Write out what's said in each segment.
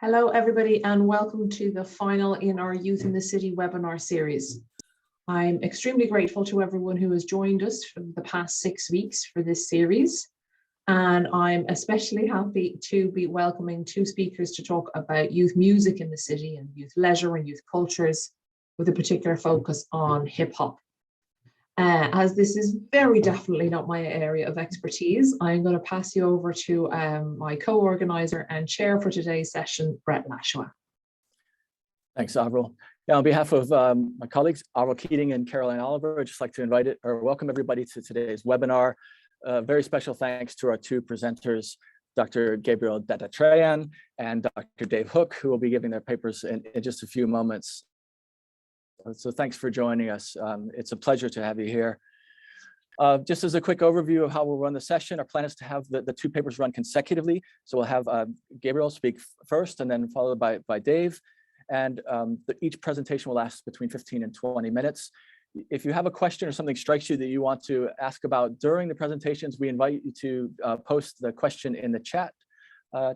Hello, everybody, and welcome to the final in our Youth in the City webinar series. I'm extremely grateful to everyone who has joined us for the past 6 weeks for this series. And I'm especially happy to be welcoming two speakers to talk about youth music in the city and youth leisure and youth cultures, with a particular focus on hip hop. As this is very definitely not my area of expertise, I'm going to pass you over to my co-organizer and chair for today's session, Brett Lashua. Thanks, Avril. Yeah, on behalf of my colleagues, Avril Keating and Caroline Oliver, I'd just like to welcome everybody to today's webinar. Very special thanks to our two presenters, Dr. Gabriel Dattatreyan and Dr. Dave Hook, who will be giving their papers in just a few moments. So thanks for joining us. It's a pleasure to have you here. Just as a quick overview of how we'll run the session, our plan is to have the two papers run consecutively. So we'll have Gabriel speak first and then followed by Dave. And each presentation will last between 15 and 20 minutes. If you have a question or something strikes you that you want to ask about during the presentations, we invite you to post the question in the chat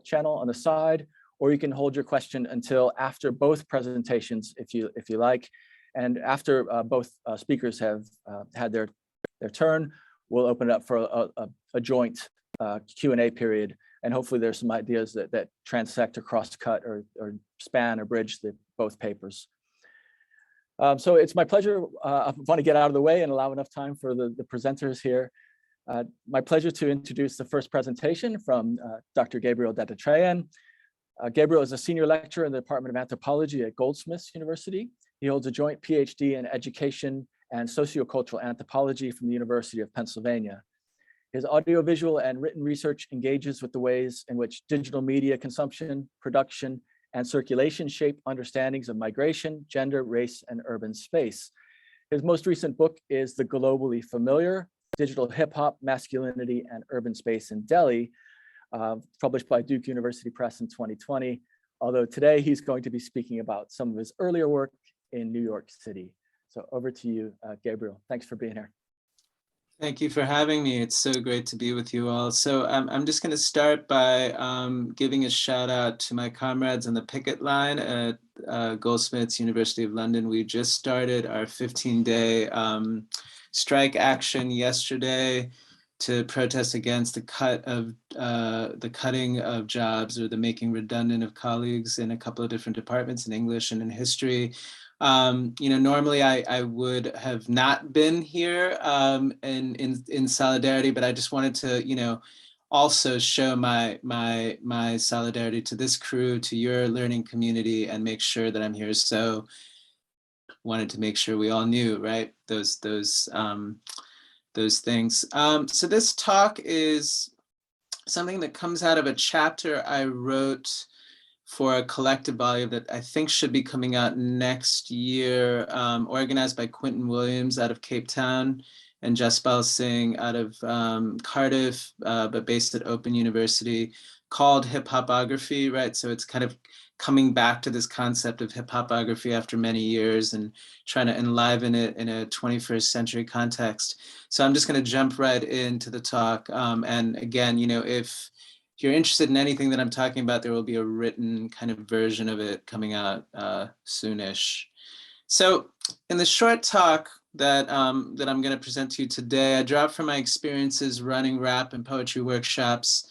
channel on the side, or you can hold your question until after both presentations if you like. And after both speakers have had their turn, we'll open it up for a joint Q&A period. And hopefully there's some ideas that transect or cross-cut or span or bridge both papers. So it's my pleasure. I want to get out of the way and allow enough time for the presenters here. My pleasure to introduce the first presentation from Dr. Gabriel Dattatreyan. Gabriel is a senior lecturer in the Department of Anthropology at Goldsmiths University. He holds a joint PhD in education and sociocultural anthropology from the University of Pennsylvania. His audiovisual and written research engages with the ways in which digital media consumption, production, and circulation shape understandings of migration, gender, race, and urban space. His most recent book is The Globally Familiar: Digital Hip Hop, Masculinity, and Urban Space in Delhi, published by Duke University Press in 2020, although today he's going to be speaking about some of his earlier work in New York City. So over to you, Gabriel. Thanks for being here. Thank you for having me. It's so great to be with you all. So I'm just going to start by giving a shout out to my comrades on the picket line at Goldsmiths, University of London. We just started our 15-day strike action yesterday to protest against the cutting of jobs, or the making redundant of colleagues in a couple of different departments, in English and in history. Normally I would have not been here in solidarity, but I just wanted to, also show my solidarity to this crew, to your learning community, and make sure that I'm here. So wanted to make sure we all knew, right, those things. So this talk is something that comes out of a chapter I wrote for a collective volume that I think should be coming out next year, organized by Quentin Williams out of Cape Town and Jaspal Singh out of Cardiff, but based at Open University, called Hiphopography, right? So it's kind of coming back to this concept of hiphopography after many years and trying to enliven it in a 21st century context. So I'm just going to jump right into the talk. And again, if you're interested in anything that I'm talking about, there will be a written kind of version of it coming out soonish. So in the short talk that I'm going to present to you today, I draw from my experiences running rap and poetry workshops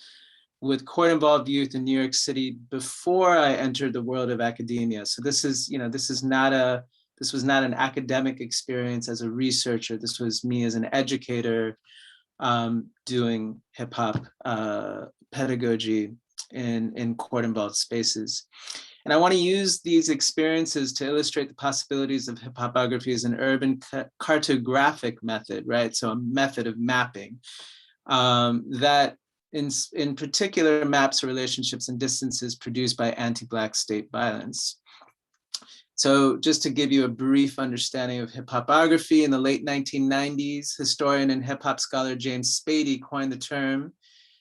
with court-involved youth in New York City before I entered the world of academia. So this was not an academic experience as a researcher. This was me as an educator doing hip hop pedagogy in court-involved spaces. And I want to use these experiences to illustrate the possibilities of hiphopography as an urban cartographic method, right? So a method of mapping that in particular maps relationships and distances produced by anti-Black state violence. So just to give you a brief understanding of hiphopography, in the late 1990s, historian and hip hop scholar James Spady coined the term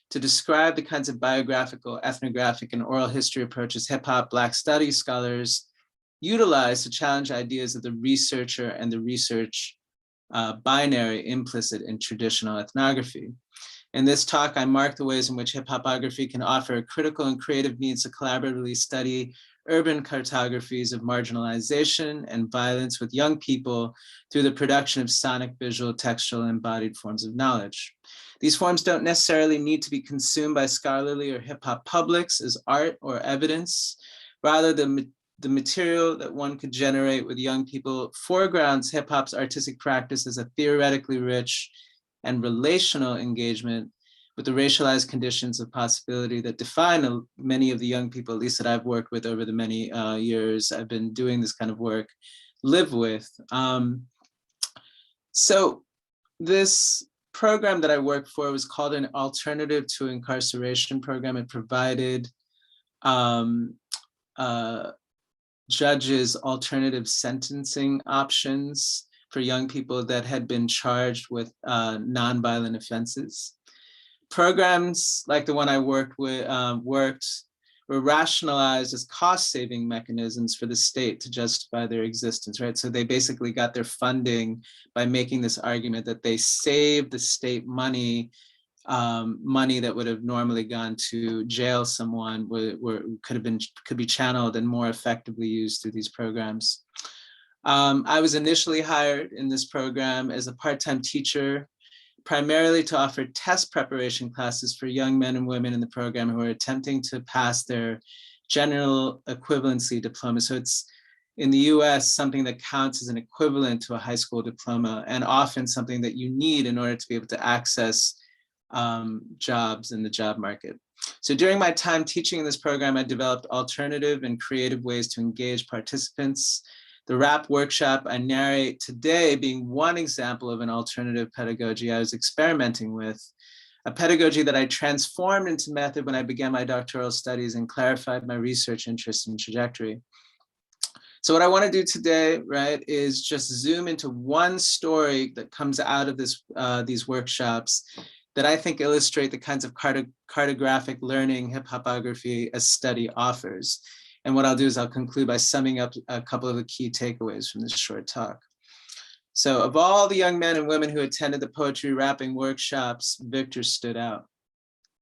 to describe the kinds of biographical, ethnographic, and oral history approaches hip hop Black studies scholars utilize to challenge ideas of the researcher and the research binary implicit in traditional ethnography. In this talk, I mark the ways in which hiphopography can offer a critical and creative means to collaboratively study urban cartographies of marginalization and violence with young people through the production of sonic, visual, textual, and embodied forms of knowledge. These forms don't necessarily need to be consumed by scholarly or hip hop publics as art or evidence. Rather, the material that one could generate with young people foregrounds hip hop's artistic practice as a theoretically rich and relational engagement with the racialized conditions of possibility that define many of the young people, at least that I've worked with over the many years I've been doing this kind of work, live with. So this program that I worked for was called an Alternative to Incarceration program. It provided judges alternative sentencing options for young people that had been charged with nonviolent offenses. Programs like the one I worked were rationalized as cost-saving mechanisms for the state to justify their existence, right? So they basically got their funding by making this argument that they saved the state money, money that would have normally gone to jail someone, could be channeled and more effectively used through these programs. I was initially hired in this program as a part-time teacher, primarily to offer test preparation classes for young men and women in the program who are attempting to pass their general equivalency diploma. So it's in the US, something that counts as an equivalent to a high school diploma, and often something that you need in order to be able to access jobs in the job market. So during my time teaching in this program, I developed alternative and creative ways to engage participants. The rap workshop I narrate today being one example of an alternative pedagogy I was experimenting with, a pedagogy that I transformed into method when I began my doctoral studies and clarified my research interests and trajectory. So what I want to do today, right, is just zoom into one story that comes out of these workshops that I think illustrate the kinds of cartographic learning hiphopography as study offers. And what I'll do is I'll conclude by summing up a couple of the key takeaways from this short talk. So of all the young men and women who attended the poetry rapping workshops, Victor stood out.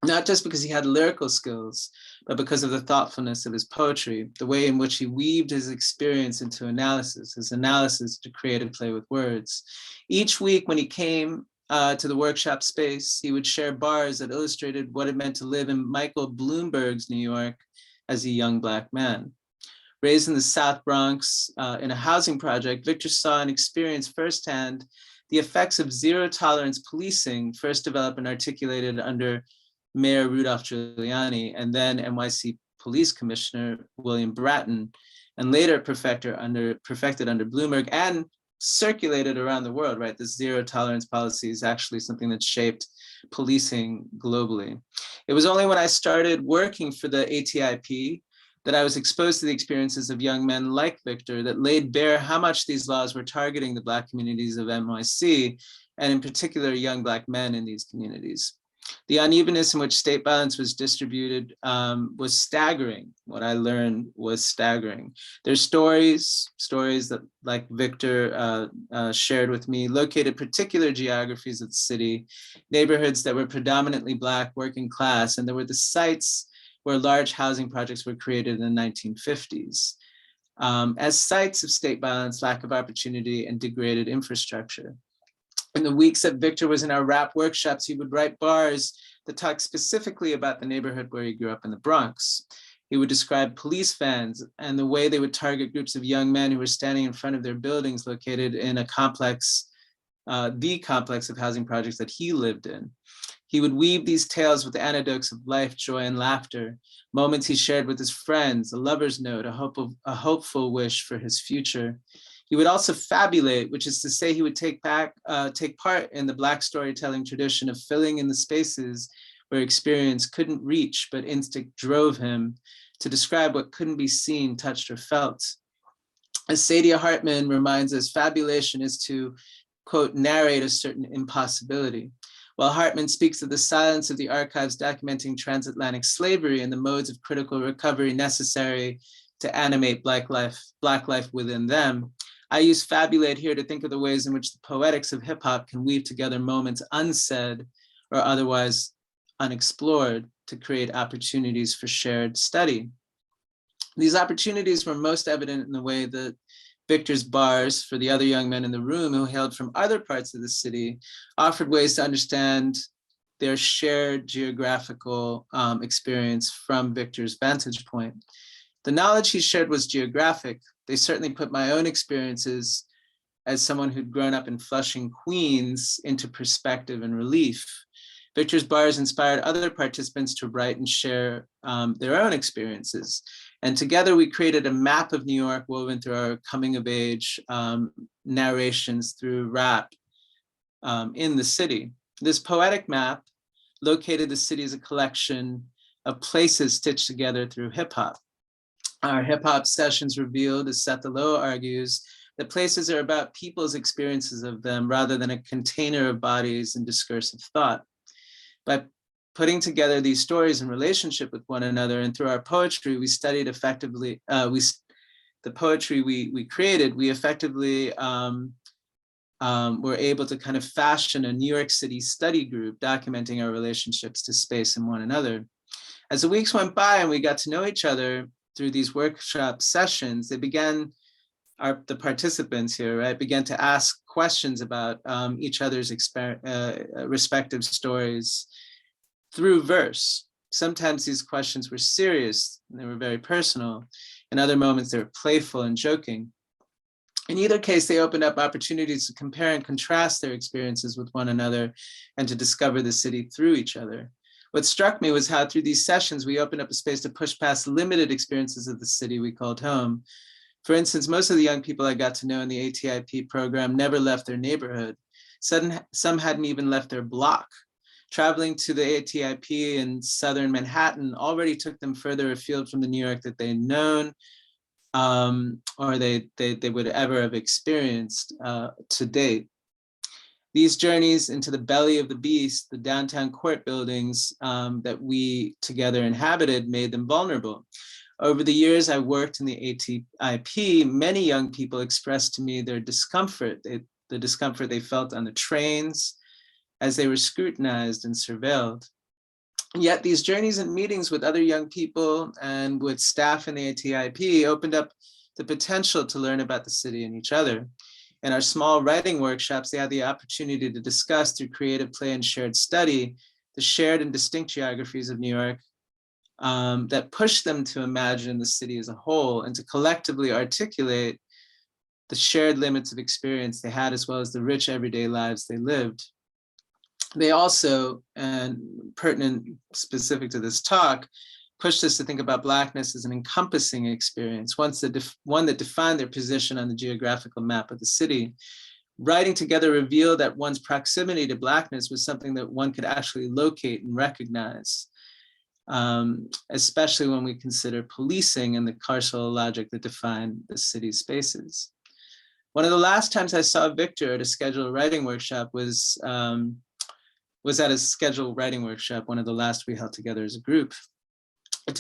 Not just because he had lyrical skills, but because of the thoughtfulness of his poetry, the way in which he weaved his experience into analysis, his analysis to create and play with words. Each week when he came to the workshop space, he would share bars that illustrated what it meant to live in Michael Bloomberg's New York as a young Black man. Raised in the South Bronx in a housing project, Victor saw and experienced firsthand the effects of zero tolerance policing, first developed and articulated under Mayor Rudolph Giuliani, and then NYC Police Commissioner William Bratton, and later perfected under Bloomberg and circulated around the world, right? This zero tolerance policy is actually something that shaped policing globally. It was only when I started working for the ATIP that I was exposed to the experiences of young men like Victor that laid bare how much these laws were targeting the Black communities of NYC, and in particular, young Black men in these communities. The unevenness in which state violence was distributed was staggering. What I learned was staggering. There's stories that, like Victor shared with me, located particular geographies of the city, neighborhoods that were predominantly Black, working class, and there were the sites where large housing projects were created in the 1950s as sites of state violence, lack of opportunity, and degraded infrastructure. In the weeks that Victor was in our rap workshops, he would write bars that talked specifically about the neighborhood where he grew up in the Bronx. He would describe police vans and the way they would target groups of young men who were standing in front of their buildings located in a complex, the complex of housing projects that he lived in. He would weave these tales with anecdotes of life, joy, and laughter, moments he shared with his friends, a lover's note, a hopeful wish for his future. He would also fabulate, which is to say he would take part in the Black storytelling tradition of filling in the spaces where experience couldn't reach, but instinct drove him to describe what couldn't be seen, touched, or felt. As Saidiya Hartman reminds us, fabulation is to, quote, narrate a certain impossibility. While Hartman speaks of the silence of the archives documenting transatlantic slavery and the modes of critical recovery necessary to animate Black life within them, I use fabulate here to think of the ways in which the poetics of hip hop can weave together moments unsaid or otherwise unexplored to create opportunities for shared study. These opportunities were most evident in the way that Victor's bars for the other young men in the room who hailed from other parts of the city offered ways to understand their shared geographical experience from Victor's vantage point. The knowledge he shared was geographic. They certainly put my own experiences as someone who'd grown up in Flushing, Queens, into perspective and relief. Victor's bars inspired other participants to write and share their own experiences. And together we created a map of New York woven through our coming of age narrations through rap in the city. This poetic map located the city as a collection of places stitched together through hip hop. Our hip hop sessions revealed, as Seth Lowe argues, that places are about people's experiences of them rather than a container of bodies and discursive thought. By putting together these stories in relationship with one another and through our poetry, we studied effectively, the poetry we created, we effectively were able to kind of fashion a New York City study group documenting our relationships to space and one another. As the weeks went by and we got to know each other through these workshop sessions, they began, the participants here, right, began to ask questions about each other's respective stories through verse. Sometimes these questions were serious and they were very personal. In other moments, they were playful and joking. In either case, they opened up opportunities to compare and contrast their experiences with one another and to discover the city through each other. What struck me was how through these sessions, we opened up a space to push past limited experiences of the city we called home. For instance, most of the young people I got to know in the ATIP program never left their neighborhood. Some hadn't even left their block. Traveling to the ATIP in Southern Manhattan already took them further afield from the New York that they'd known or they would ever have experienced to date. These journeys into the belly of the beast, the downtown court buildings that we together inhabited, made them vulnerable. Over the years I worked in the ATIP, many young people expressed to me their discomfort, the discomfort they felt on the trains as they were scrutinized and surveilled. Yet these journeys and meetings with other young people and with staff in the ATIP opened up the potential to learn about the city and each other. In our small writing workshops, they had the opportunity to discuss through creative play and shared study the shared and distinct geographies of New York that pushed them to imagine the city as a whole and to collectively articulate the shared limits of experience they had, as well as the rich everyday lives they lived. They also, and pertinent specific to this talk, pushed us to think about Blackness as an encompassing experience, one that defined their position on the geographical map of the city. Writing together revealed that one's proximity to Blackness was something that one could actually locate and recognize, especially when we consider policing and the carceral logic that define the city's spaces. One of the last times I saw Victor at a scheduled writing workshop was at a scheduled writing workshop, one of the last we held together as a group. It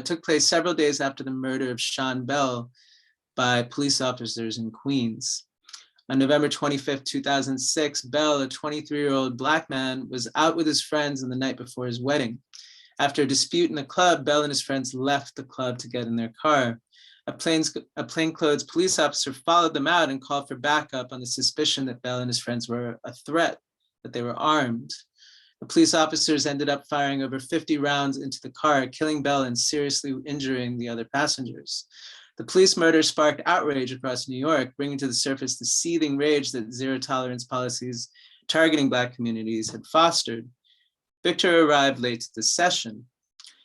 took place several days after the murder of Sean Bell by police officers in Queens. On November 25th, 2006, Bell, a 23-year-old Black man, was out with his friends on the night before his wedding. After a dispute in the club, Bell and his friends left the club to get in their car. A plainclothes police officer followed them out and called for backup on the suspicion that Bell and his friends were a threat, that they were armed. The police officers ended up firing over 50 rounds into the car, killing Bell and seriously injuring the other passengers. The police murder sparked outrage across New York, bringing to the surface the seething rage that zero tolerance policies targeting Black communities had fostered. Victor arrived late to the session.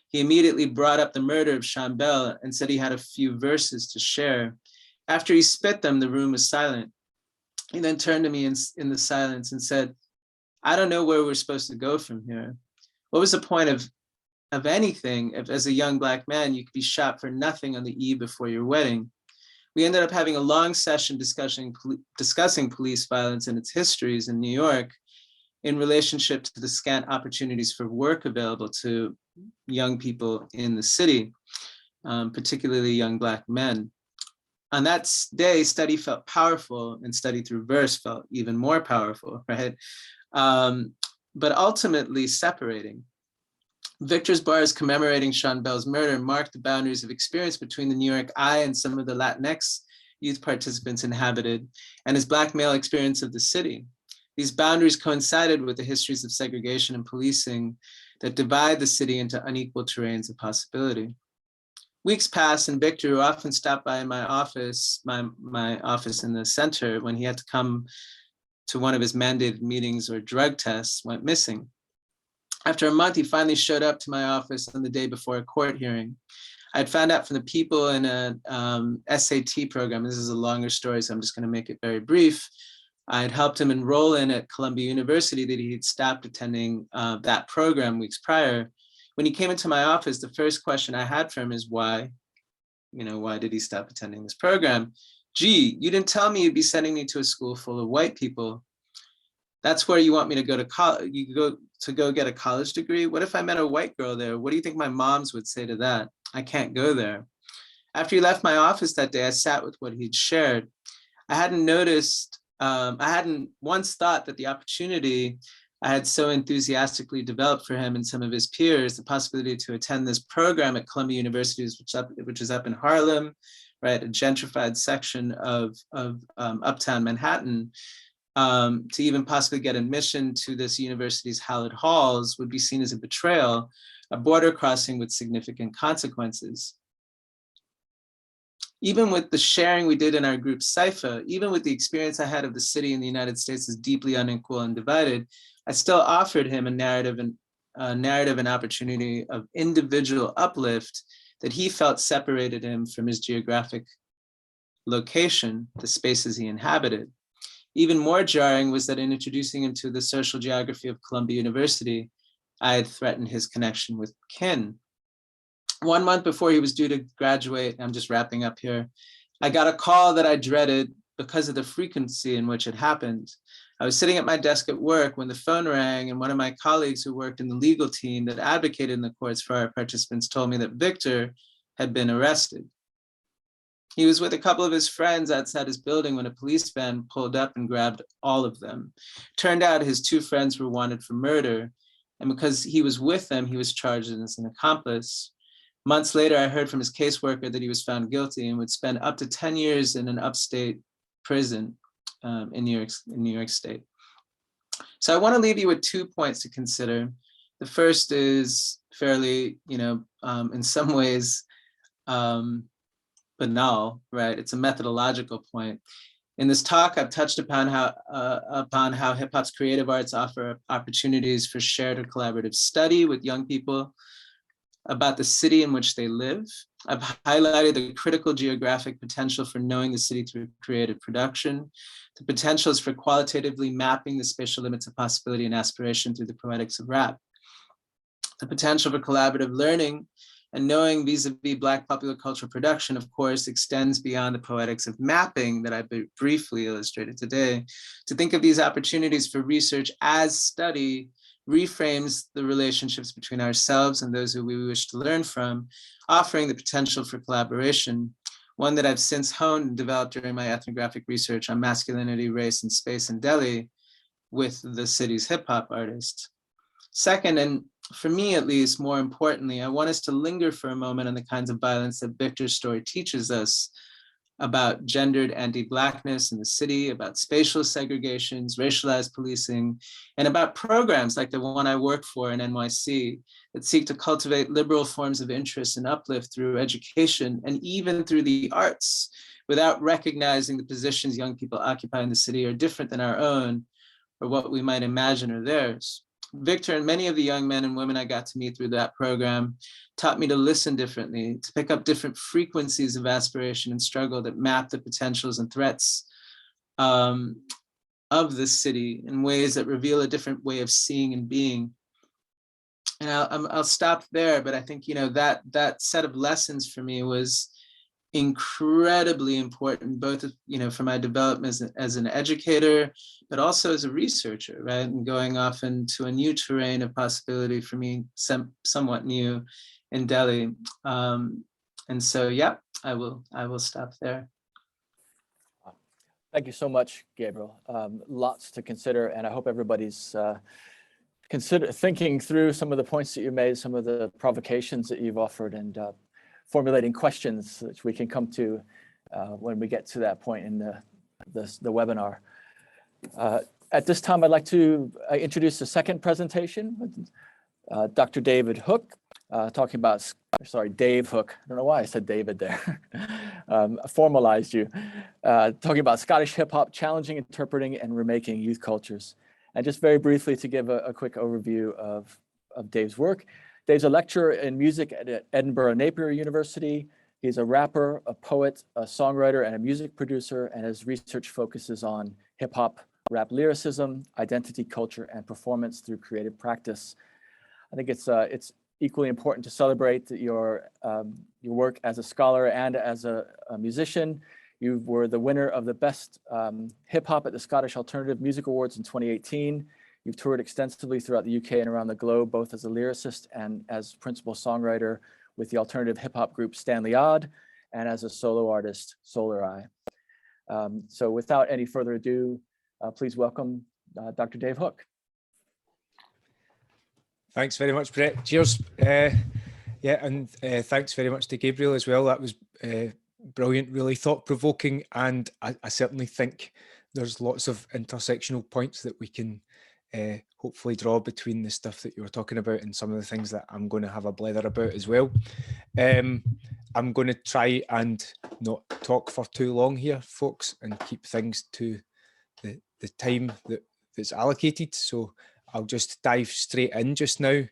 He immediately brought up the murder of Sean Bell and said he had a few verses to share. After he spit them, the room was silent. He then turned to me in the silence and said, "I don't know where we're supposed to go from here. What was the point of anything if as a young Black man, you could be shot for nothing on the eve before your wedding?" We ended up having a long session discussing police violence and its histories in New York in relationship to the scant opportunities for work available to young people in the city, particularly young Black men. On that day, study felt powerful, and study through verse felt even more powerful, right? but ultimately separating. Victor's bars commemorating Sean Bell's murder marked the boundaries of experience between the New York I and some of the Latinx youth participants inhabited, and his Black male experience of the city. These boundaries coincided with the histories of segregation and policing that divide the city into unequal terrains of possibility. Weeks passed, and Victor, who often stopped by my office, my office in the center, when he had to come to one of his mandated meetings or drug tests, went missing. After a month, he finally showed up to my office on the day before a court hearing. I had found out from the people in a SAT program. This is a longer story, so I'm just going to make it very brief. I had helped him enroll in at Columbia University that he had stopped attending that program weeks prior. When he came into my office, the first question I had for him is why? Why did he stop attending this program? Gee, you didn't tell me you'd be sending me to a school full of white people. That's where you want me to go to college. You go get a college degree. What if I met a white girl there? What do you think my moms would say to that? I can't go there. After he left my office that day, I sat with what he'd shared. I hadn't once thought that the opportunity I had so enthusiastically developed for him and some of his peers, the possibility to attend this program at Columbia University, which is up in Harlem, right, a gentrified section of uptown Manhattan, to even possibly get admission to this university's hallowed halls would be seen as a betrayal, a border crossing with significant consequences. Even with the sharing we did in our group Cypher, even with the experience I had of the city in the United States as deeply unequal and divided, I still offered him a narrative and opportunity of individual uplift that he felt separated him from his geographic location, the spaces he inhabited. Even more jarring was that in introducing him to the social geography of Columbia University, I had threatened his connection with kin. 1 month before he was due to graduate, I'm just wrapping up here, I got a call that I dreaded because of the frequency in which it happened. I was sitting at my desk at work when the phone rang, and one of my colleagues who worked in the legal team that advocated in the courts for our participants told me that Victor had been arrested. He was with a couple of his friends outside his building when a police van pulled up and grabbed all of them. Turned out his 2 friends were wanted for murder, and because he was with them, he was charged as an accomplice. Months later, I heard from his caseworker that he was found guilty and would spend up to 10 years in an upstate prison in New York State. So I want to leave you with 2 points to consider. The first is fairly, in some ways banal, right? It's a methodological point. In this talk, I've touched upon how hip hop's creative arts offer opportunities for shared or collaborative study with young people about the city in which they live. I've highlighted the critical geographic potential for knowing the city through creative production, the potentials for qualitatively mapping the spatial limits of possibility and aspiration through the poetics of rap, the potential for collaborative learning and knowing vis-a-vis Black popular cultural production, of course, extends beyond the poetics of mapping that I briefly illustrated today. To think of these opportunities for research as study reframes the relationships between ourselves and those who we wish to learn from, offering the potential for collaboration, one that I've since honed and developed during my ethnographic research on masculinity, race, and space in Delhi with the city's hip hop artists. Second, and for me at least, more importantly, I want us to linger for a moment on the kinds of violence that Victor's story teaches us about gendered anti-Blackness in the city, about spatial segregations, racialized policing, and about programs like the one I work for in NYC that seek to cultivate liberal forms of interest and uplift through education and even through the arts, without recognizing the positions young people occupy in the city are different than our own or what we might imagine are theirs. Victor and many of the young men and women I got to meet through that program taught me to listen differently, to pick up different frequencies of aspiration and struggle that map the potentials and threats of the city in ways that reveal a different way of seeing and being. And I'll stop there, but I think that set of lessons for me was incredibly important, both for my development as an educator, but also as a researcher, right? And going off into a new terrain of possibility for me, somewhat new in Delhi. And so, yeah, I will stop there. Thank you so much, Gabriel. Lots to consider, and I hope everybody's thinking through some of the points that you made, some of the provocations that you've offered, and formulating questions which we can come to when we get to that point in the webinar. At this time, I'd like to introduce the second presentation with Dr. David Hook, talking about, Dave Hook. I don't know why I said David there. Formalized you. Talking about Scottish hip hop, challenging, interpreting, and remaking youth cultures. And just very briefly to give a quick overview of Dave's work. Dave's a lecturer in music at Edinburgh Napier University. He's a rapper, a poet, a songwriter, and a music producer, and his research focuses on hip hop, rap lyricism, identity, culture, and performance through creative practice. I think it's equally important to celebrate your work as a scholar and as a musician. You were the winner of the Best Hip Hop at the Scottish Alternative Music Awards in 2018. You've toured extensively throughout the UK and around the globe, both as a lyricist and as principal songwriter with the alternative hip hop group Stanley Odd, and as a solo artist, Solar Eye. So without any further ado, please welcome Dr. Dave Hook. Thanks very much, Brett. Cheers. And thanks very much to Gabriel as well. That was brilliant, really thought-provoking, and I certainly think there's lots of intersectional points that we can hopefully draw between the stuff that you were talking about and some of the things that I'm going to have a blather about as well. I'm going to try and not talk for too long here, folks, and keep things to the time that's allocated. So I'll just dive straight in just now.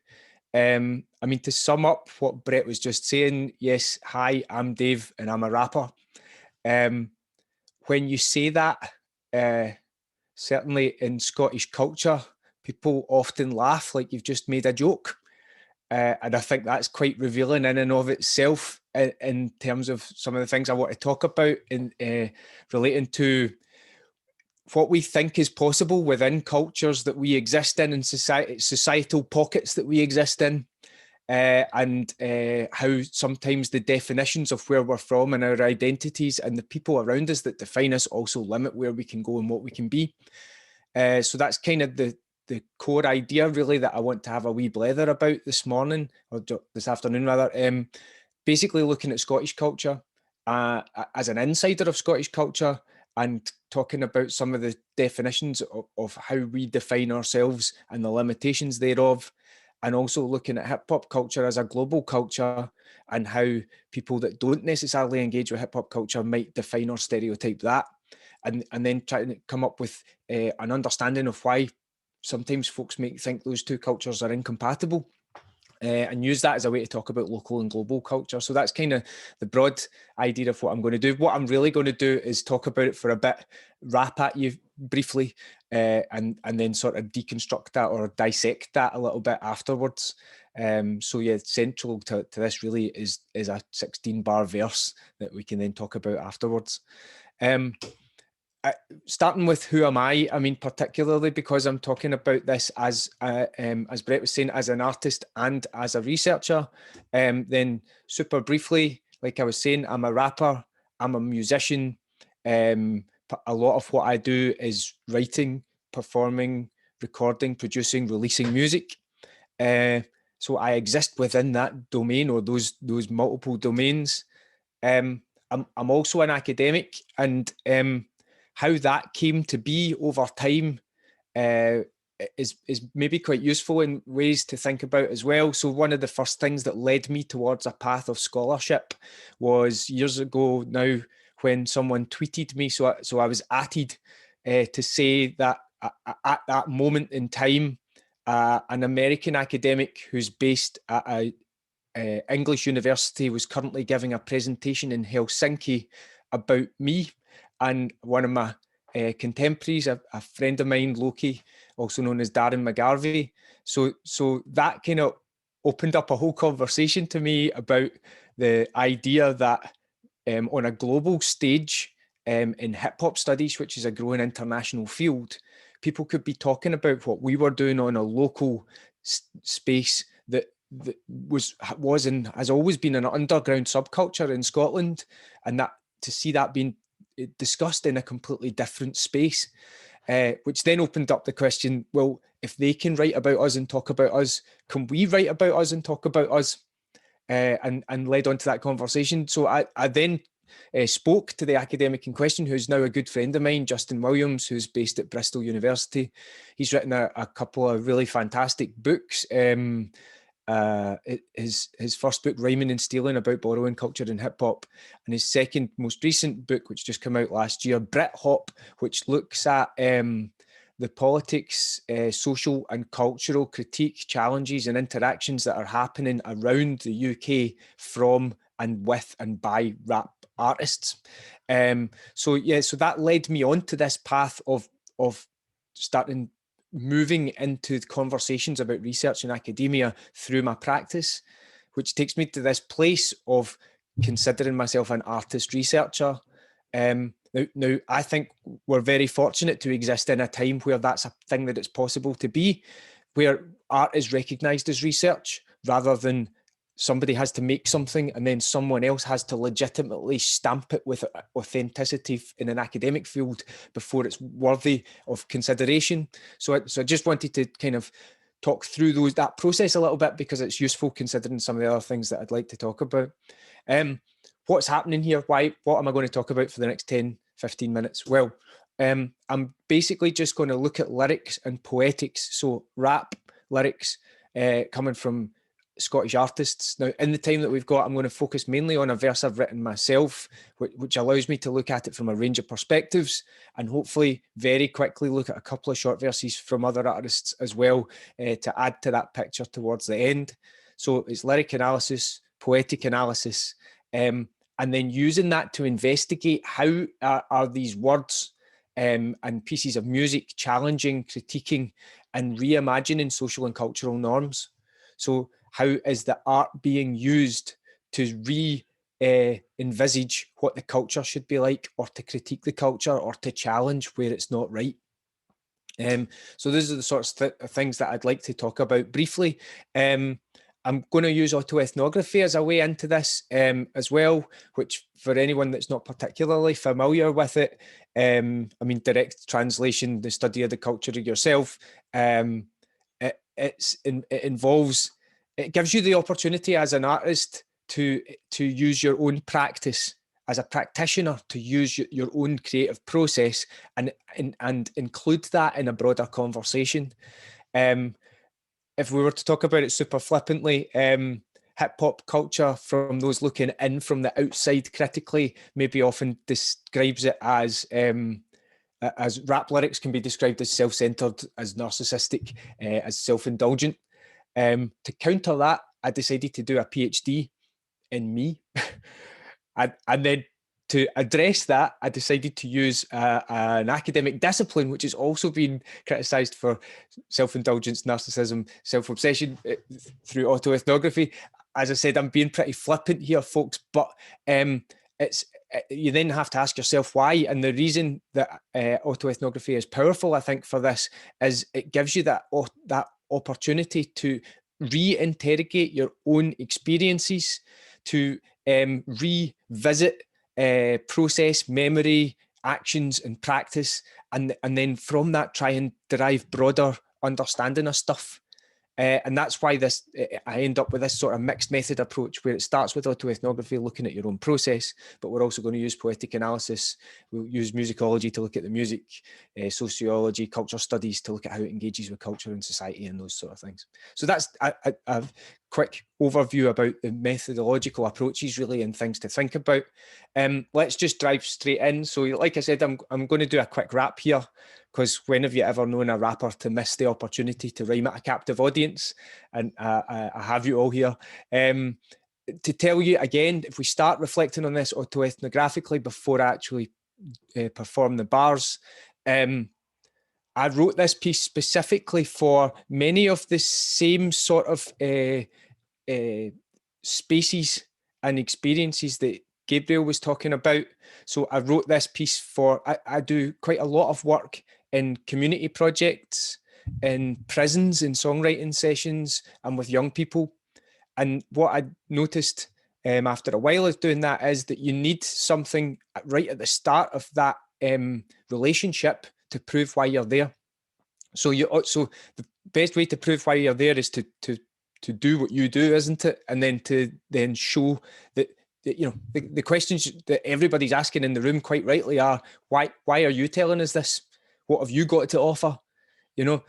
I mean, to sum up what Brett was just saying, yes, hi, I'm Dave and I'm a rapper. When you say that, certainly in Scottish culture, people often laugh like you've just made a joke. And I think that's quite revealing in and of itself in terms of some of the things I want to talk about in relating to what we think is possible within cultures that we exist in and societal pockets that we exist in, and how sometimes the definitions of where we're from and our identities and the people around us that define us also limit where we can go and what we can be. So that's kind of the core idea really that I want to have a wee blather about this morning, or this afternoon rather. Basically looking at Scottish culture as an insider of Scottish culture, and talking about some of the definitions of how we define ourselves and the limitations thereof, and also looking at hip hop culture as a global culture and how people that don't necessarily engage with hip hop culture might define or stereotype that, and then try to come up with an understanding of why sometimes folks might think those two cultures are incompatible. And use that as a way to talk about local and global culture. So that's kind of the broad idea of what I'm going to do. What I'm really going to do is talk about it for a bit, rap at you briefly, and then sort of deconstruct that or dissect that a little bit afterwards. So yeah, central to this really is a 16-bar verse that we can then talk about afterwards. Starting with who am I mean, particularly because I'm talking about this as Brett was saying, as an artist and as a researcher, then super briefly, like I was saying, I'm a rapper, I'm a musician. A lot of what I do is writing, performing, recording, producing, releasing music. So I exist within that domain, or those multiple domains. I'm also an academic, and how that came to be over time is maybe quite useful in ways to think about as well. So one of the first things that led me towards a path of scholarship was years ago now, when someone tweeted me. So I was added to say that at that moment in time, an American academic who's based at a English university was currently giving a presentation in Helsinki about me. And one of my contemporaries, a friend of mine, Loki, also known as Darren McGarvey. So that kind of opened up a whole conversation to me about the idea that on a global stage in hip hop studies, which is a growing international field, people could be talking about what we were doing on a local space that was and has always been an underground subculture in Scotland, and that to see that being discussed in a completely different space. which then opened up the question, well, if they can write about us and talk about us, can we write about us and talk about us? And led on to that conversation. So I then spoke to the academic in question, who's now a good friend of mine, Justin Williams, who's based at Bristol University. He's written a couple of really fantastic books. His first book, Rhyming and Stealing, about borrowing culture and hip hop, and his second most recent book, which just came out last year, Brit Hop, which looks at the politics, social and cultural critique, challenges and interactions that are happening around the UK from and with and by rap artists. So that led me on to this path of moving into conversations about research and academia through my practice, which takes me to this place of considering myself an artist researcher. Now, I think we're very fortunate to exist in a time where that's a thing that it's possible to be, where art is recognised as research rather than somebody has to make something and then someone else has to legitimately stamp it with authenticity in an academic field before it's worthy of consideration. So I just wanted to kind of talk through that process a little bit, because it's useful considering some of the other things that I'd like to talk about. What's happening here? What am I going to talk about for the next 10, 15 minutes? Well, I'm basically just going to look at lyrics and poetics. So rap lyrics coming from Scottish artists. Now, in the time that we've got, I'm going to focus mainly on a verse I've written myself, which allows me to look at it from a range of perspectives, and hopefully very quickly look at a couple of short verses from other artists as well, to add to that picture towards the end. So it's lyric analysis, poetic analysis, and then using that to investigate how are these words and pieces of music challenging, critiquing, and reimagining social and cultural norms. So how is the art being used to envisage what the culture should be like, or to critique the culture, or to challenge where it's not right? So those are the sorts of things that I'd like to talk about briefly. I'm going to use autoethnography as a way into this as well, which for anyone that's not particularly familiar with it, I mean, direct translation, the study of the culture of yourself, it gives you the opportunity as an artist to use your own practice, as a practitioner, to use your own creative process and include that in a broader conversation. If we were to talk about it super flippantly, hip hop culture, from those looking in from the outside critically, maybe often describes it as rap lyrics can be described as self-centered, as narcissistic, as self-indulgent. To counter that, I decided to do a PhD in me. and then to address that, I decided to use an academic discipline, which has also been criticised for self-indulgence, narcissism, self-obsession through autoethnography. As I said, I'm being pretty flippant here, folks, but you then have to ask yourself why. And the reason that autoethnography is powerful, I think, for this is it gives you that opportunity to reinterrogate your own experiences, to revisit process, memory, actions and practice, and then from that try and derive broader understanding of stuff. And that's why I end up with this sort of mixed method approach, where it starts with autoethnography, looking at your own process, but we're also going to use poetic analysis. We'll use musicology to look at the music, sociology, culture studies to look at how it engages with culture and society and those sort of things. So that's a quick overview about the methodological approaches, really, and things to think about. Let's just dive straight in. So like I said, I'm going to do a quick rap here, because when have you ever known a rapper to miss the opportunity to rhyme at a captive audience? And I have you all here. To tell you again, if we start reflecting on this autoethnographically before I actually perform the bars, I wrote this piece specifically for many of the same sort of spaces and experiences that Gabriel was talking about. So I wrote this piece for, I do quite a lot of work in community projects, in prisons, in songwriting sessions, and with young people. And what I noticed after a while of doing that is that you need something right at the start of that relationship to prove why you're there. So the best way to prove why you're there is to do what you do, isn't it? And then to then show that the questions that everybody's asking in the room quite rightly are, why are you telling us this? What have you got to offer?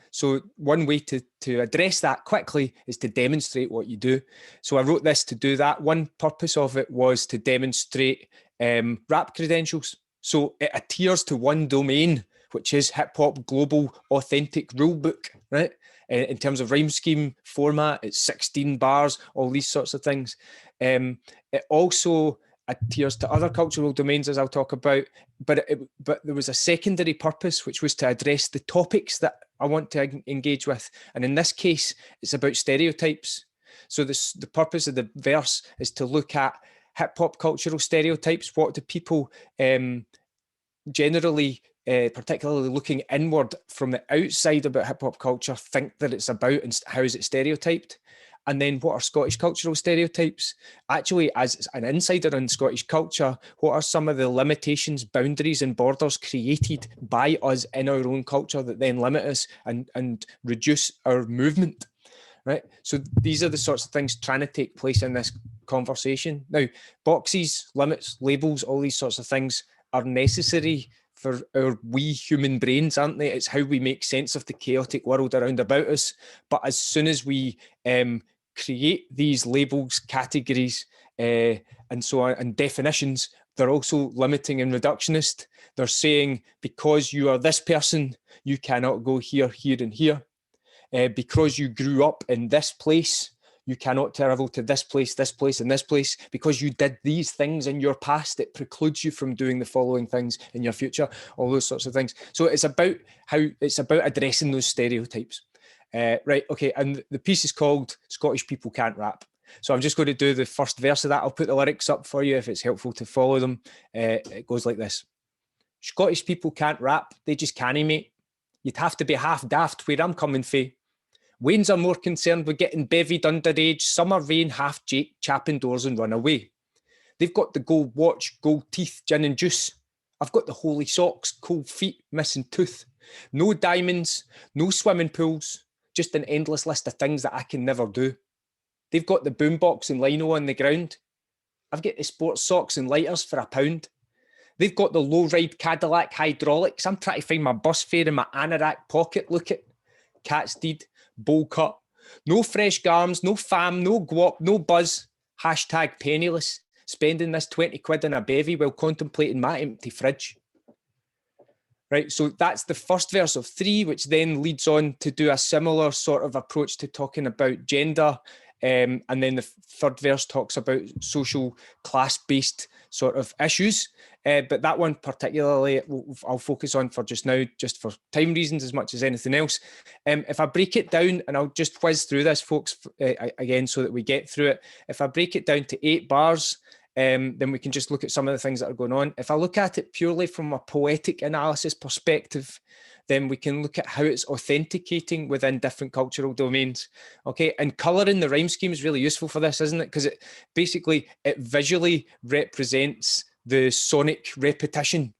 So one way to address that quickly is to demonstrate what you do. So I wrote this to do that. One purpose of it was to demonstrate RAP credentials. So it adheres to one domain, which is Hip Hop Global Authentic Rulebook, right? In terms of rhyme scheme format, it's 16 bars, all these sorts of things. It also adheres to other cultural domains, as I'll talk about, but there was a secondary purpose, which was to address the topics that I want to engage with. And in this case, it's about stereotypes. So the purpose of the verse is to look at hip hop cultural stereotypes. What do people generally, particularly looking inward from the outside about hip hop culture, think that it's about, and how is it stereotyped? And then what are Scottish cultural stereotypes? Actually, as an insider in Scottish culture, what are some of the limitations, boundaries and borders created by us in our own culture that then limit us and reduce our movement, right? So these are the sorts of things trying to take place in this conversation. Now, boxes, limits, labels, all these sorts of things are necessary for our wee human brains, aren't they? It's how we make sense of the chaotic world around about us. But as soon as we create these labels, categories, and so on, and definitions, they're also limiting and reductionist. They're saying, because you are this person, you cannot go here, here, and here. Because you grew up in this place, you cannot travel to this place, and this place. Because you did these things in your past, it precludes you from doing the following things in your future, all those sorts of things. So it's about addressing those stereotypes. Right, okay, and the piece is called Scottish People Can't Rap. So I'm just going to do the first verse of that. I'll put the lyrics up for you if it's helpful to follow them. It goes like this. Scottish people can't rap, they just canny, mate. You'd have to be half daft where I'm coming fae. Wains are more concerned with getting bevied underage, some are vain, half Jake, chapping doors and run away. They've got the gold watch, gold teeth, gin and juice. I've got the holy socks, cold feet, missing tooth. No diamonds, no swimming pools, just an endless list of things that I can never do. They've got the boombox and lino on the ground. I've got the sports socks and lighters for £1. They've got the low-ride Cadillac hydraulics. I'm trying to find my bus fare in my anorak pocket. Look at cat's deed, bowl cut. No fresh garms, no fam, no guap, no buzz. Hashtag penniless. Spending this 20 quid in a bevy while contemplating my empty fridge. Right, so that's the first verse of 3, which then leads on to do a similar sort of approach to talking about gender. And then the third verse talks about social class-based sort of issues. But that one particularly I'll focus on for just now, just for time reasons as much as anything else. If I break it down, and I'll just whiz through this, folks, again, so that we get through it. If I break it down to 8 bars, then we can just look at some of the things that are going on. If I look at it purely from a poetic analysis perspective, then we can look at how it's authenticating within different cultural domains. Okay, and colour in the rhyme scheme is really useful for this, isn't it? Because it visually represents the sonic repetition,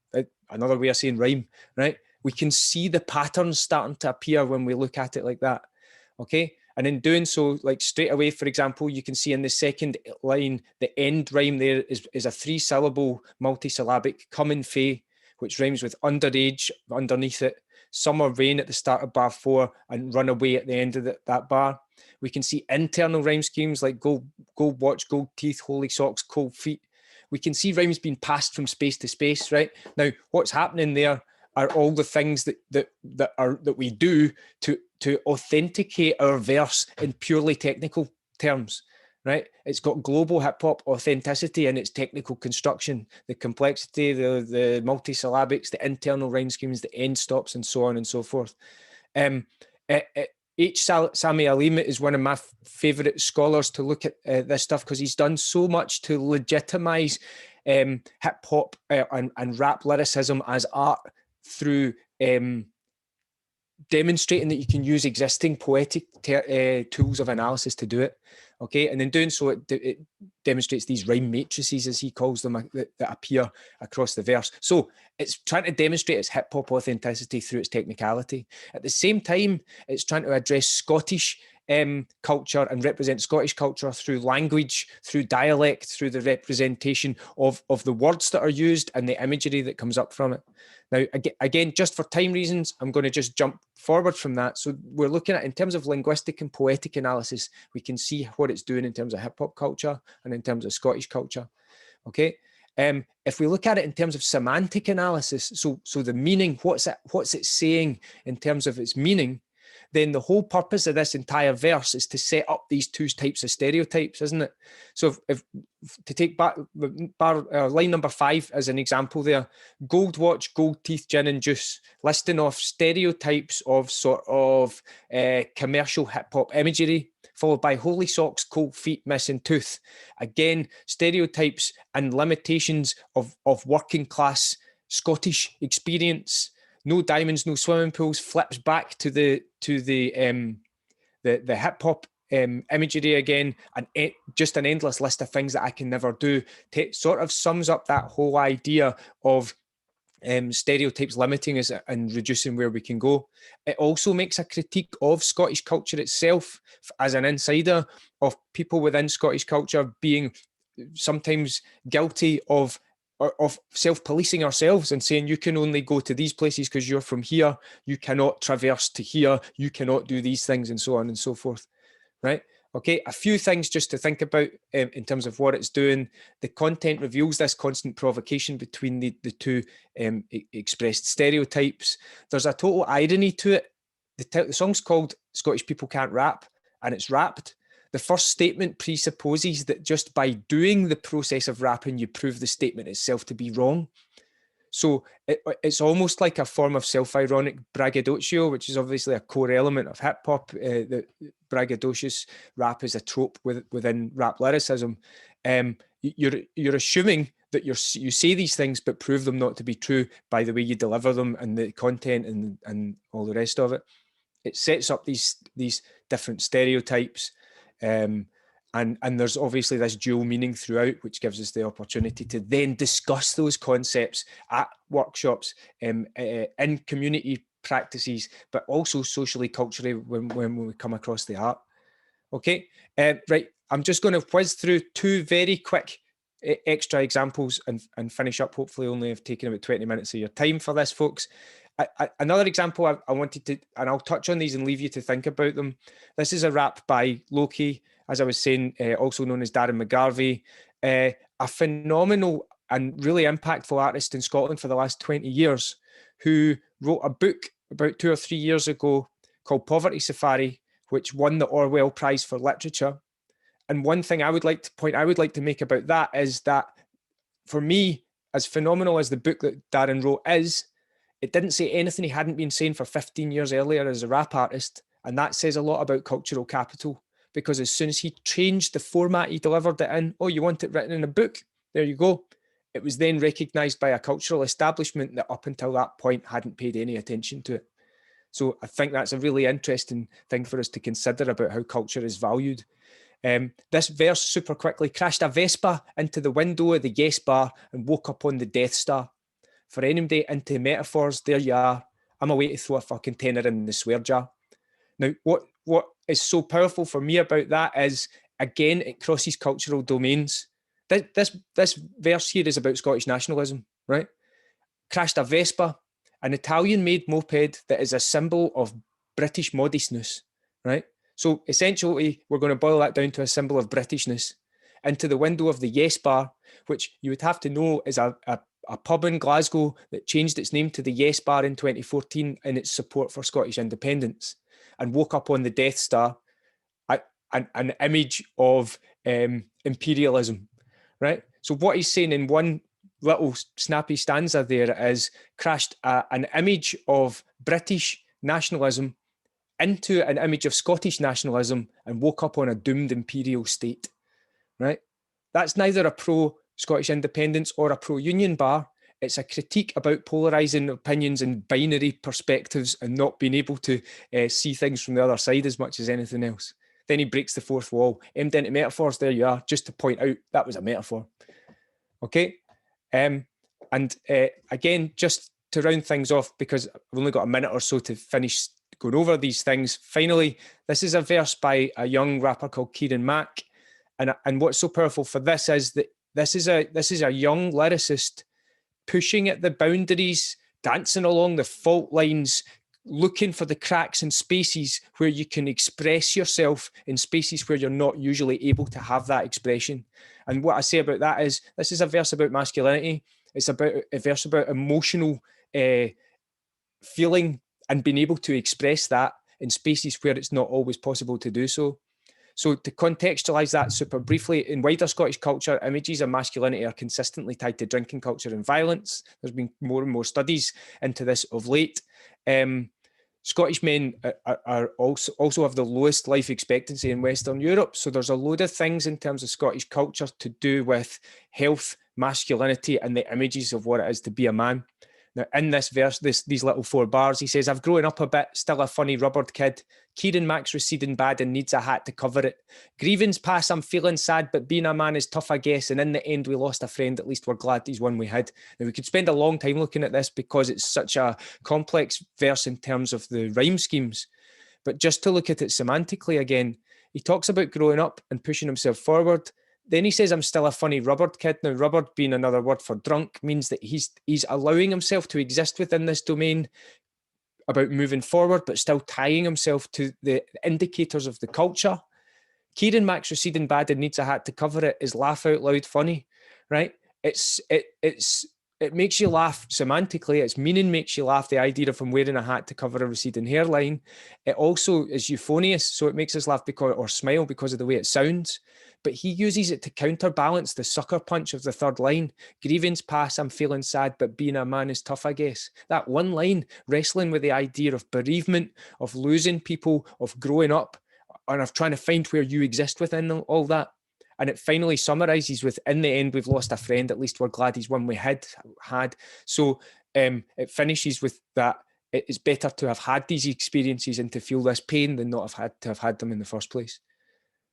another way of saying rhyme, right? We can see the patterns starting to appear when we look at it like that. Okay, and in doing so, like straight away, for example, you can see in the second line, the end rhyme there is a 3-syllable multisyllabic coming fae, which rhymes with underage underneath it, summer rain at the start of bar 4, and run away at the end of that bar. We can see internal rhyme schemes like gold watch, gold teeth, holy socks, cold feet. We can see rhymes being passed from space to space, right? Now, what's happening there are all the things that we do to authenticate our verse in purely technical terms, right? It's got global hip hop authenticity in its technical construction, the complexity, the multisyllabics, the internal rhyme schemes, the end stops, and so on and so forth. Sami Alim is one of my favourite scholars to look at this stuff, because he's done so much to legitimise hip hop and rap lyricism as art through demonstrating that you can use existing poetic tools of analysis to do it. Okay, and in doing so, it demonstrates these rhyme matrices, as he calls them, that appear across the verse. So it's trying to demonstrate its hip hop authenticity through its technicality. At the same time, it's trying to address Scottish culture and represent Scottish culture through language, through dialect, through the representation of the words that are used and the imagery that comes up from it. Now, again, just for time reasons, I'm going to just jump forward from that. So we're looking at, in terms of linguistic and poetic analysis, we can see what it's doing in terms of hip hop culture and in terms of Scottish culture. Okay. If we look at it in terms of semantic analysis, so the meaning, what's it saying in terms of its meaning, then the whole purpose of this entire verse is to set up these two types of stereotypes, isn't it? So if to take back line number 5 as an example there, gold watch, gold teeth, gin and juice, listing off stereotypes of sort of commercial hip hop imagery, followed by holy socks, cold feet, missing tooth. Again, stereotypes and limitations of working class Scottish experience. No diamonds, no swimming pools, flips back to the hip hop imagery again, and just an endless list of things that I can never do. Sort of sums up that whole idea of stereotypes limiting us and reducing where we can go. It also makes a critique of Scottish culture itself as an insider, of people within Scottish culture being sometimes guilty of self-policing ourselves and saying, you can only go to these places because you're from here, you cannot traverse to here, you cannot do these things, and so on and so forth, right? Okay, a few things just to think about in terms of what it's doing. The content reveals this constant provocation between the two expressed stereotypes. There's a total irony to it. The song's called Scottish People Can't Rap, and it's rapped. The first statement presupposes that just by doing the process of rapping, you prove the statement itself to be wrong. So it's almost like a form of self-ironic braggadocio, which is obviously a core element of hip hop. The braggadocious rap is a trope within rap lyricism. You're assuming that you say these things, but prove them not to be true by the way you deliver them and the content and all the rest of it. It sets up these different stereotypes. And there's obviously this dual meaning throughout, which gives us the opportunity to then discuss those concepts at workshops, in community practices, but also socially, culturally when we come across the art. Okay, right. I'm just going to whiz through 2 very quick extra examples and finish up. Hopefully, only have taken about 20 minutes of your time for this, folks. Another example I wanted to, and I'll touch on these and leave you to think about them. This is a rap by Loki, as I was saying, also known as Darren McGarvey, a phenomenal and really impactful artist in Scotland for the last 20 years, who wrote a book about 2 or 3 years ago called Poverty Safari, which won the Orwell Prize for Literature. And one thing I would like to make about that is that, for me, as phenomenal as the book that Darren wrote is, it didn't say anything he hadn't been saying for 15 years earlier as a rap artist. And that says a lot about cultural capital, because as soon as he changed the format he delivered it in, oh, you want it written in a book? There you go. It was then recognised by a cultural establishment that up until that point hadn't paid any attention to it. So I think that's a really interesting thing for us to consider about how culture is valued. This verse, super quickly: crashed a Vespa into the window of the Yes Bar and woke up on the Death Star. For anybody into metaphors, there you are. I'm away to throw a fucking tenner in the swear jar. Now, what is so powerful for me about that is, again, it crosses cultural domains. This verse here is about Scottish nationalism, right? Crashed a Vespa, an Italian-made moped that is a symbol of British modestness, right? So essentially, we're going to boil that down to a symbol of Britishness, into the window of the Yes Bar, which you would have to know is a pub in Glasgow that changed its name to the Yes Bar in 2014 in its support for Scottish independence, and woke up on the Death Star, an image of imperialism, right? So what he's saying in one little snappy stanza there is, crashed an image of British nationalism into an image of Scottish nationalism and woke up on a doomed imperial state, right? That's neither a pro-Scottish independence or a pro-union bar. It's a critique about polarising opinions and binary perspectives and not being able to see things from the other side as much as anything else. Then he breaks the fourth wall, aimed into metaphors. There you are, just to point out that was a metaphor. Okay. Again, just to round things off, because I've only got a minute or so to finish going over these things. Finally, this is a verse by a young rapper called Kieran Mack. And what's so powerful for this is that this is a young lyricist pushing at the boundaries, dancing along the fault lines, looking for the cracks and spaces where you can express yourself in spaces where you're not usually able to have that expression. And what I say about that is, this is a verse about masculinity. It's about a verse about emotional feeling and being able to express that in spaces where it's not always possible to do so. So to contextualise that super briefly, in wider Scottish culture, images of masculinity are consistently tied to drinking culture and violence. There's been more and more studies into this of late. Scottish men are also have the lowest life expectancy in Western Europe. So there's a load of things in terms of Scottish culture to do with health, masculinity, and the images of what it is to be a man. Now, in this verse, these little 4 bars, he says, I've grown up a bit, still a funny rubbered kid. Kieran Mack's receding bad and needs a hat to cover it. Grievance pass, I'm feeling sad, but being a man is tough, I guess. And in the end, we lost a friend. At least we're glad he's one we had. Now, we could spend a long time looking at this because it's such a complex verse in terms of the rhyme schemes. But just to look at it semantically again, he talks about growing up and pushing himself forward. Then he says, I'm still a funny rubbered kid. Now, rubbered being another word for drunk means that he's allowing himself to exist within this domain about moving forward, but still tying himself to the indicators of the culture. Kieran Mack's receding bad and needs a hat to cover it is laugh out loud funny, right? It makes you laugh semantically. Its meaning makes you laugh. The idea of him wearing a hat to cover a receding hairline. It also is euphonious, so it makes us laugh or smile because of the way it sounds. But he uses it to counterbalance the sucker punch of the third line. Grievance pass, I'm feeling sad, but being a man is tough, I guess. That one line, wrestling with the idea of bereavement, of losing people, of growing up, and of trying to find where you exist within all that. And it finally summarises with, in the end, we've lost a friend. At least we're glad he's one we had. So it finishes with that. It's better to have had these experiences and to feel this pain than not have had them in the first place.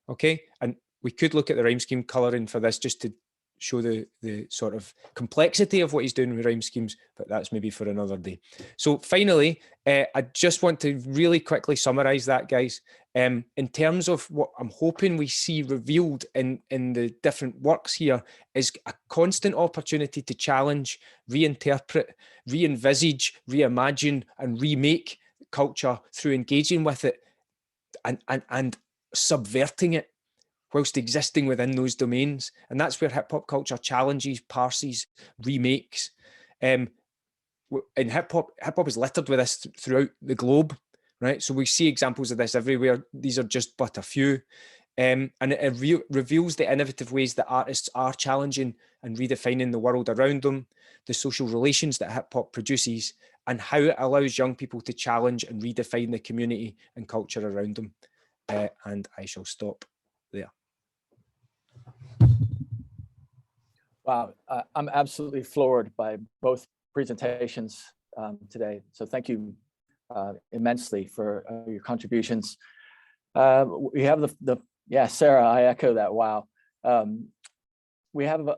Okay, and we could look at the rhyme scheme colouring for this just to show the sort of complexity of what he's doing with rhyme schemes, but that's maybe for another day. So finally, I just want to really quickly summarise that, guys. In terms of what I'm hoping we see revealed in the different works here is a constant opportunity to challenge, reinterpret, re-envisage, reimagine and remake culture through engaging with it and subverting it whilst existing within those domains. And that's where hip hop culture challenges, parses, remakes. In hip hop is littered with this throughout the globe, right? So we see examples of this everywhere. These are just but a few. And it reveals the innovative ways that artists are challenging and redefining the world around them, the social relations that hip hop produces, and how it allows young people to challenge and redefine the community and culture around them. And I shall stop there. Wow, I'm absolutely floored by both presentations today. So thank you immensely for your contributions. We have yeah, Sarah, I echo that. Wow. We have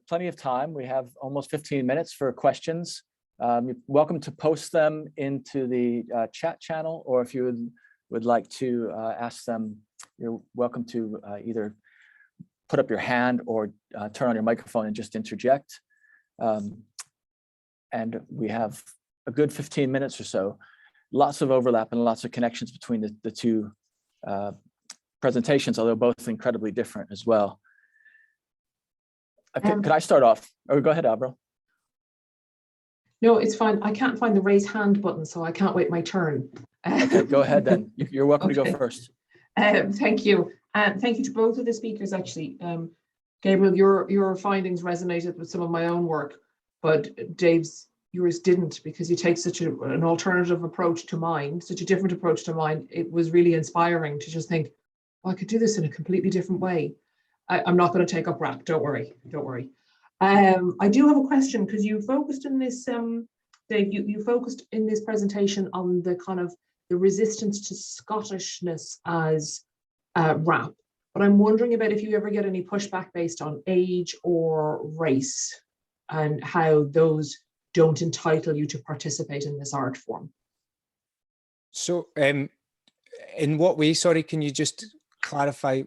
plenty of time. We have almost 15 minutes for questions. You're welcome to post them into the chat channel, or if you would like to ask them, you're welcome to either put up your hand or turn on your microphone and just interject. And we have a good 15 minutes or so. Lots of overlap and lots of connections between the two presentations, although both incredibly different as well. Okay, could I start off? Or go ahead, Avril. No, it's fine. I can't find the raise hand button, so I can't wait my turn. Okay, go ahead then. You're welcome to go first. Thank you. And thank you to both of the speakers, actually. Gabriel, your findings resonated with some of my own work, but Dave's, yours didn't, because you take such an alternative approach to mine, such a different approach to mine. It was really inspiring to just think, oh, I could do this in a completely different way. I'm not going to take up rap, don't worry. I do have a question, because you focused in this, Dave, you focused in this presentation on the kind of the resistance to Scottishness as rap. But I'm wondering about if you ever get any pushback based on age or race, and how those don't entitle you to participate in this art form. So in what way, sorry, can you just clarify?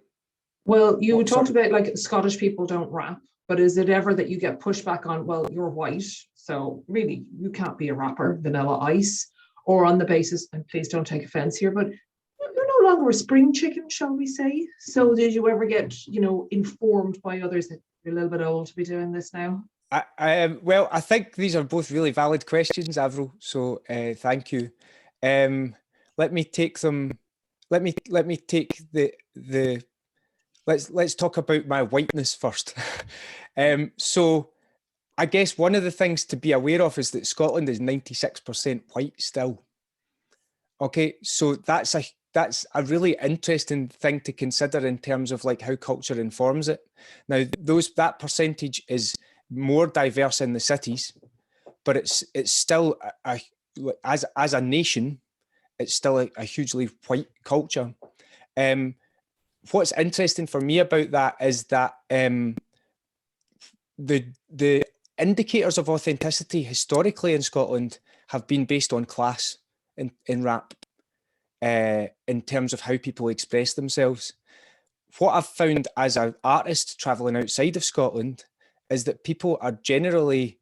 Well, you talked sorry. about like Scottish people don't rap, but is it ever that you get pushback on, well, you're white, so really you can't be a rapper, Vanilla Ice, or on the basis, and please don't take offense here, but you're no longer a spring chicken, shall we say? So did you ever get, you know, informed by others that you're a little bit old to be doing this now? Well, I think these are both really valid questions, Avril. So thank you. Let me take them. Let me take the. Let's talk about my whiteness first. So I guess one of the things to be aware of is that Scotland is 96% white still. Okay, so that's a really interesting thing to consider in terms of like how culture informs it. Now, that percentage is more diverse in the cities, but it's still as a nation, it's still a hugely white culture. What's interesting for me about that is that the indicators of authenticity historically in Scotland have been based on class in rap, in terms of how people express themselves. What I've found as an artist traveling outside of Scotland is that people are generally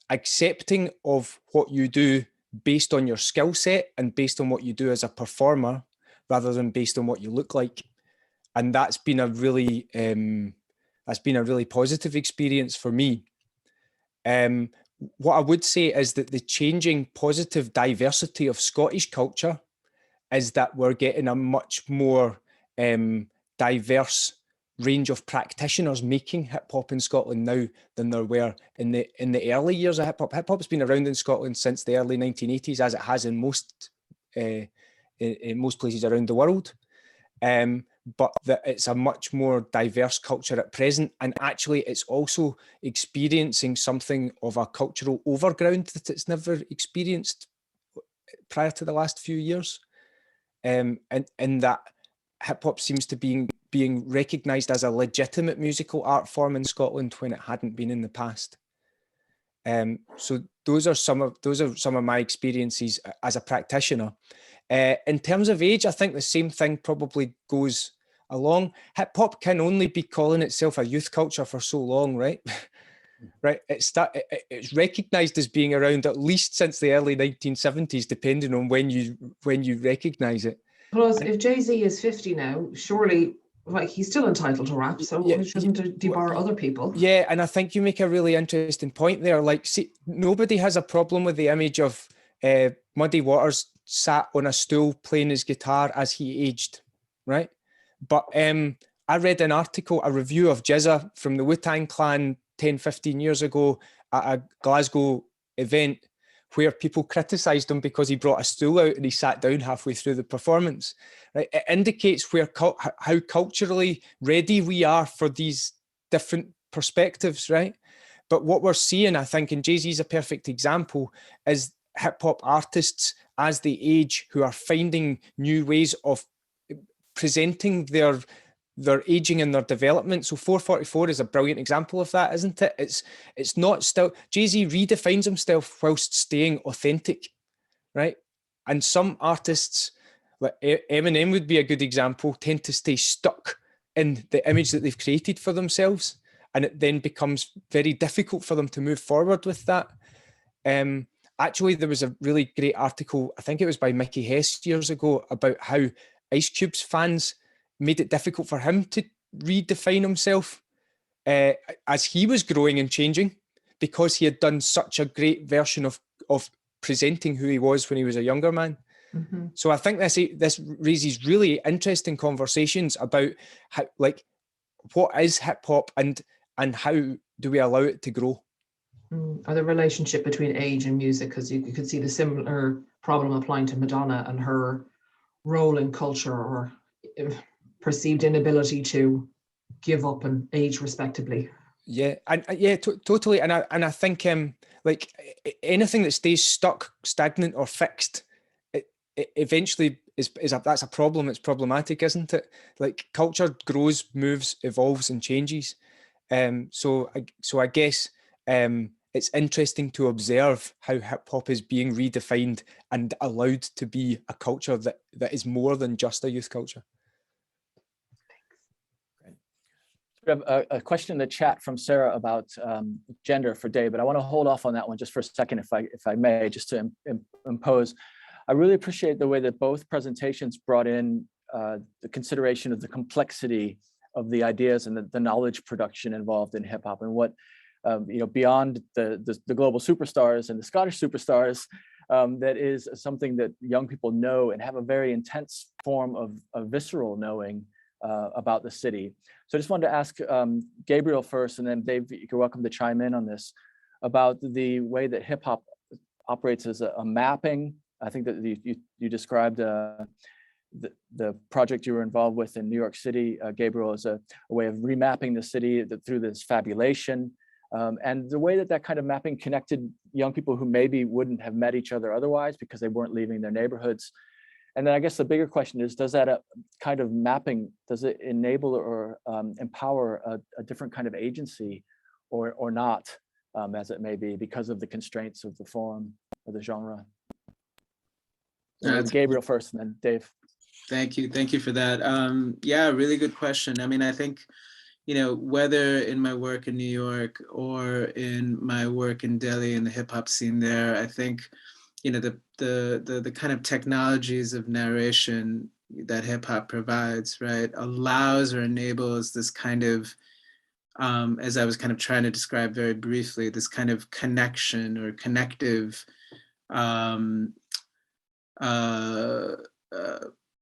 accepting of what you do based on your skill set and based on what you do as a performer, rather than based on what you look like. And that's been a really positive experience for me. What I would say is that the changing positive diversity of Scottish culture is that we're getting a much more diverse range of practitioners making hip hop in Scotland now than there were in the early years of hip hop. Hip hop's been around in Scotland since the early 1980s, as it has in most places around the world. But that it's a much more diverse culture at present, and actually it's also experiencing something of a cultural overground that it's never experienced prior to the last few years. And that hip hop seems to be being recognised as a legitimate musical art form in Scotland when it hadn't been in the past. So those are some of my experiences as a practitioner. In terms of age, I think the same thing probably goes along. Hip hop can only be calling itself a youth culture for so long, right? Right. It's recognised as being around at least since the early 1970s, depending on when you recognise it. Plus, if Jay-Z is 50 now, surely like he's still entitled to rap, so Yeah, shouldn't debar other people. Yeah, and I think you make a really interesting point there. Like, see, nobody has a problem with the image of Muddy Waters sat on a stool playing his guitar as he aged, right? But I read an article, a review of Jizza from the Wu-Tang Clan 10, 15 years ago at a Glasgow event where people criticised him because he brought a stool out and he sat down halfway through the performance. Right? It indicates how culturally ready we are for these different perspectives, right? But what we're seeing, I think, and Jay-Z's a perfect example, is hip-hop artists as they age who are finding new ways of presenting their aging and their development. So 444 is a brilliant example of that, isn't it? It's not still, Jay-Z redefines himself whilst staying authentic, right? And some artists, like Eminem would be a good example, tend to stay stuck in the image that they've created for themselves. And it then becomes very difficult for them to move forward with that. Actually, there was a really great article, I think it was by Mickey Hess years ago, about how Ice Cube's fans made it difficult for him to redefine himself as he was growing and changing, because he had done such a great version of presenting who he was when he was a younger man. Mm-hmm. So I think this raises really interesting conversations about how, like, what is hip hop and how do we allow it to grow? Or the relationship between age and music, because you could see the similar problem applying to Madonna and her role in culture, or perceived inability to give up and age respectably. Yeah, and totally. And I think like anything that stays stuck, stagnant, or fixed, it eventually that's a problem. It's problematic, isn't it? Like culture grows, moves, evolves, and changes. So I guess it's interesting to observe how hip hop is being redefined and allowed to be a culture that is more than just a youth culture. We have a question in the chat from Sarah about gender for Dave, but I want to hold off on that one just for a second, if I may, just to impose. I really appreciate the way that both presentations brought in the consideration of the complexity of the ideas and the knowledge production involved in hip hop, and what beyond the global superstars and the Scottish superstars, that is something that young people know and have a very intense form of visceral knowing about the city. So I just wanted to ask Gabriel first, and then Dave, you're welcome to chime in on this, about the way that hip hop operates as a mapping. I think that you described the project you were involved with in New York City, Gabriel, as a way of remapping the city through this fabulation. And the way that kind of mapping connected young people who maybe wouldn't have met each other otherwise because they weren't leaving their neighborhoods. And then I guess the bigger question is, does that kind of mapping, does it enable or empower a different kind of agency or not, as it may be, because of the constraints of the form or the genre? Gabriel first, and then Dave. Thank you for that. Yeah, really good question. I mean, I think, whether in my work in New York or in my work in Delhi in the hip hop scene there, I think, the kind of technologies of narration that hip hop provides, right, allows or enables this kind of, as I was kind of trying to describe very briefly, this kind of connection or connective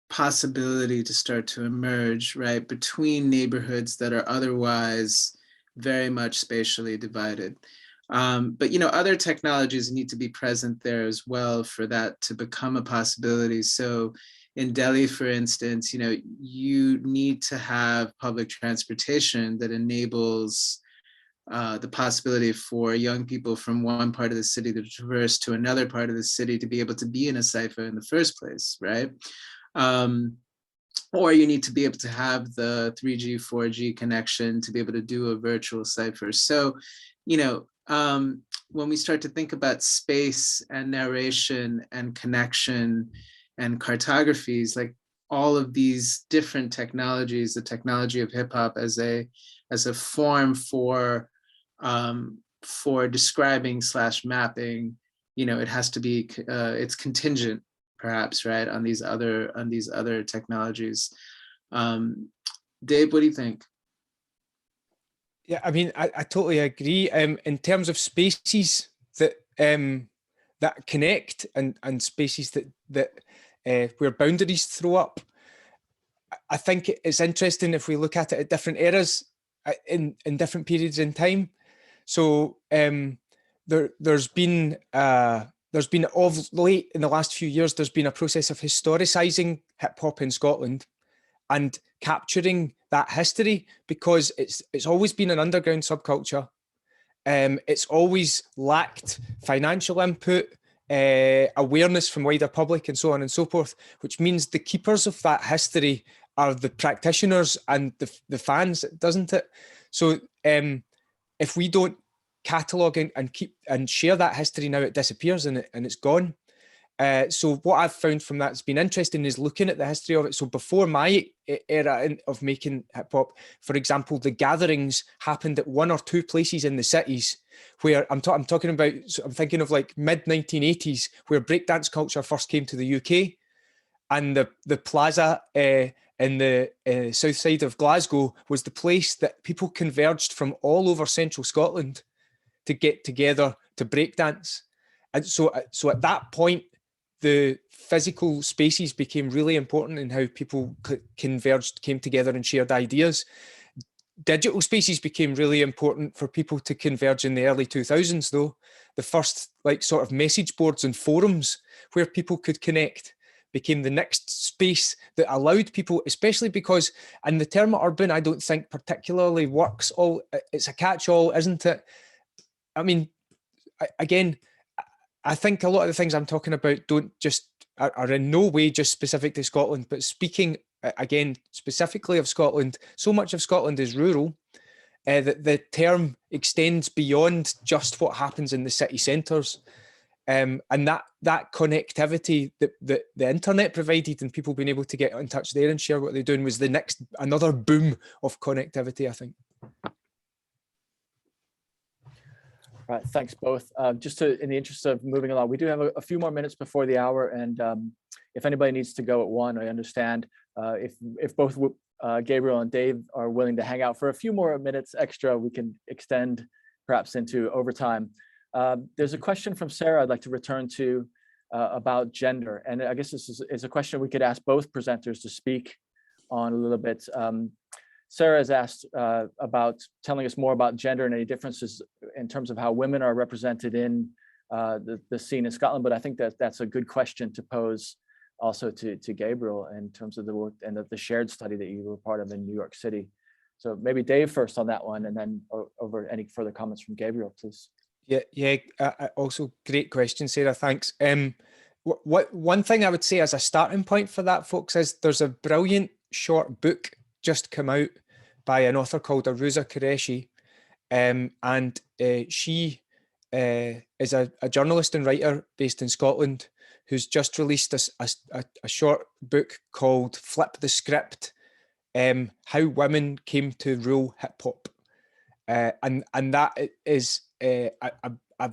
possibility to start to emerge, right, between neighborhoods that are otherwise very much spatially divided. But other technologies need to be present there as well for that to become a possibility. So in Delhi, for instance, you need to have public transportation that enables the possibility for young people from one part of the city to traverse to another part of the city to be able to be in a cipher in the first place, right? Or you need to be able to have the 3G, 4G connection to be able to do a virtual cipher. So, when we start to think about space and narration and connection and cartographies, like all of these different technologies, the technology of hip hop as a form for describing / mapping, it has to be, it's contingent perhaps, right, on these other technologies. Dave, what do you think? Yeah, I mean, I totally agree. In terms of spaces that that connect and spaces that where boundaries throw up, I think it's interesting if we look at it at different eras in different periods in time. So there's been of late in the last few years, there's been a process of historicising hip hop in Scotland and capturing that history, because it's always been an underground subculture. It's always lacked financial input, awareness from wider public, and so on and so forth, which means the keepers of that history are the practitioners and the fans, doesn't it? So if we don't catalogue and keep and share that history, now it disappears and it's gone. So what I've found from that's been interesting is looking at the history of it. So before my era of making hip hop, for example, the gatherings happened at one or two places in the cities where I'm talking about, so I'm thinking of like mid 1980s, where breakdance culture first came to the UK, and the plaza in the south side of Glasgow was the place that people converged from all over central Scotland to get together to breakdance. And so at that point, the physical spaces became really important in how people converged, came together and shared ideas. Digital spaces became really important for people to converge in the early 2000s, though. The first like sort of message boards and forums where people could connect became the next space that allowed people, especially because, and the term urban, I don't think particularly works. It's a catch-all, isn't it? I mean, again, I think a lot of the things I'm talking about are in no way just specific to Scotland, but speaking again specifically of Scotland, so much of Scotland is rural that the term extends beyond just what happens in the city centres. And that connectivity that the internet provided and people being able to get in touch there and share what they're doing was another boom of connectivity, I think. Right, thanks both. Just in the interest of moving along, we do have a few more minutes before the hour, and if anybody needs to go at 1, I understand. If both Gabriel and Dave are willing to hang out for a few more minutes extra, we can extend perhaps into overtime. There's a question from Sarah I'd like to return to about gender, and I guess this is a question we could ask both presenters to speak on a little bit. Sarah has asked about telling us more about gender and any differences in terms of how women are represented in the scene in Scotland, but I think that's a good question to pose also to Gabriel in terms of the work and the shared study that you were part of in New York City. So maybe Dave first on that one, and then over any further comments from Gabriel, please. Yeah. Also, great question, Sarah. Thanks. One thing I would say as a starting point for that, folks, is there's a brilliant short book just come out by an author called Aruza Qureshi, and she is a journalist and writer based in Scotland who's just released a short book called Flip the Script, How Women Came to Rule Hip Hop. And that is a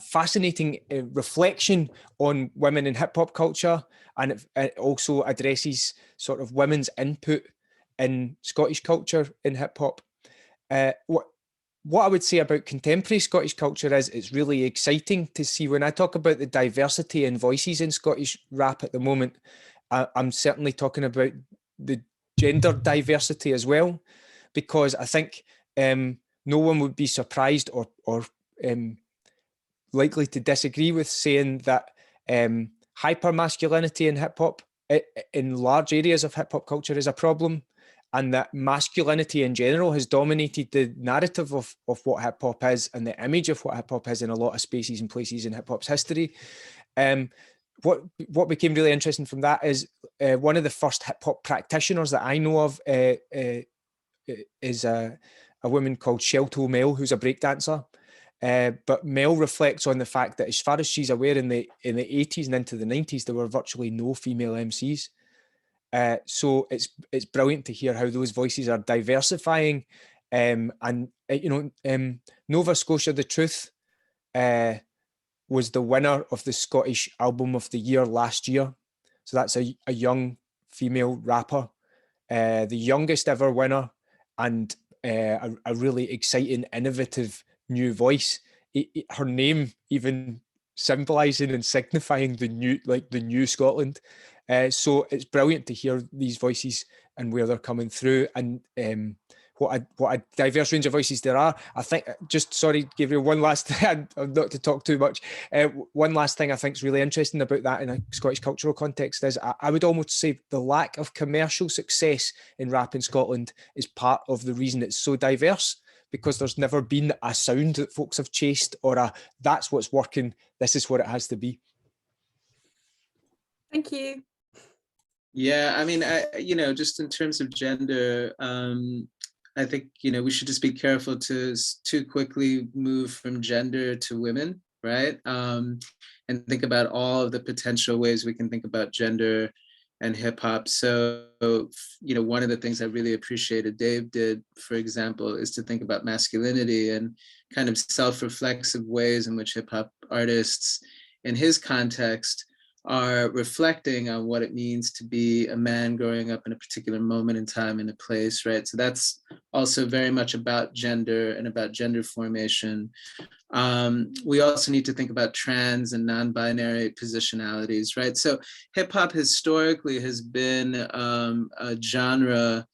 fascinating reflection on women in hip hop culture, and it also addresses sort of women's input in Scottish culture in hip hop. What I would say about contemporary Scottish culture is it's really exciting to see. When I talk about the diversity in voices in Scottish rap at the moment, I'm certainly talking about the gender diversity as well, because I think no one would be surprised or likely to disagree with saying that hypermasculinity in hip hop, in large areas of hip hop culture, is a problem, and that masculinity in general has dominated the narrative of what hip hop is and the image of what hip hop is in a lot of spaces and places in hip hop's history. What became really interesting from that is one of the first hip hop practitioners that I know of is a woman called Shelto Mel, who's a breakdancer. But Mel reflects on the fact that as far as she's aware, in the 80s and into the 90s, there were virtually no female MCs. So it's brilliant to hear how those voices are diversifying. Nova Scotia The Truth was the winner of the Scottish Album of the Year last year. So that's a young female rapper, the youngest ever winner, and a really exciting, innovative new voice. Her name even symbolizing and signifying the new Scotland. So it's brilliant to hear these voices and where they're coming through, and what a diverse range of voices there are. I think, just sorry, Gabriel, one last thing, not to talk too much. One last thing I think is really interesting about that in a Scottish cultural context is I would almost say the lack of commercial success in rap in Scotland is part of the reason it's so diverse, because there's never been a sound that folks have chased or that's what's working, this is what it has to be. Thank you. Yeah, I mean, just in terms of gender, I think, we should just be careful to too quickly move from gender to women, right? And think about all of the potential ways we can think about gender and hip hop. So, one of the things I really appreciated Dave did, for example, is to think about masculinity and kind of self-reflexive ways in which hip hop artists in his context are reflecting on what it means to be a man growing up in a particular moment in time and a place, right? So that's also very much about gender and about gender formation. We also need to think about trans and non-binary positionalities, right? So hip hop historically has been a genre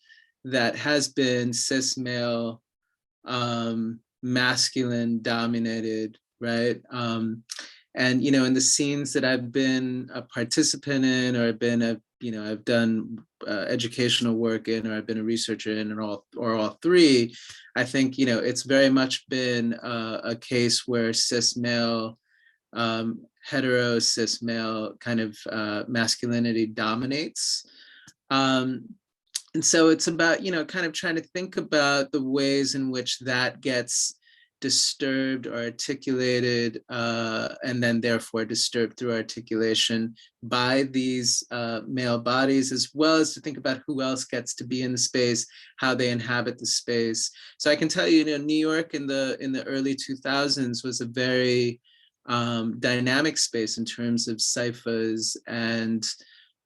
that has been cis male, masculine dominated, right? And, in the scenes that I've been a participant in, or I've done educational work in, or I've been a researcher in, or all three, I think, it's very much been a case where cis male hetero cis male kind of masculinity dominates. And so it's about, you know, kind of trying to think about the ways in which that gets disturbed or articulated, and then therefore disturbed through articulation by these male bodies, as well as to think about who else gets to be in the space, how they inhabit the space. So I can tell you, you know, New York in the early 2000s was a very dynamic space in terms of cyphers and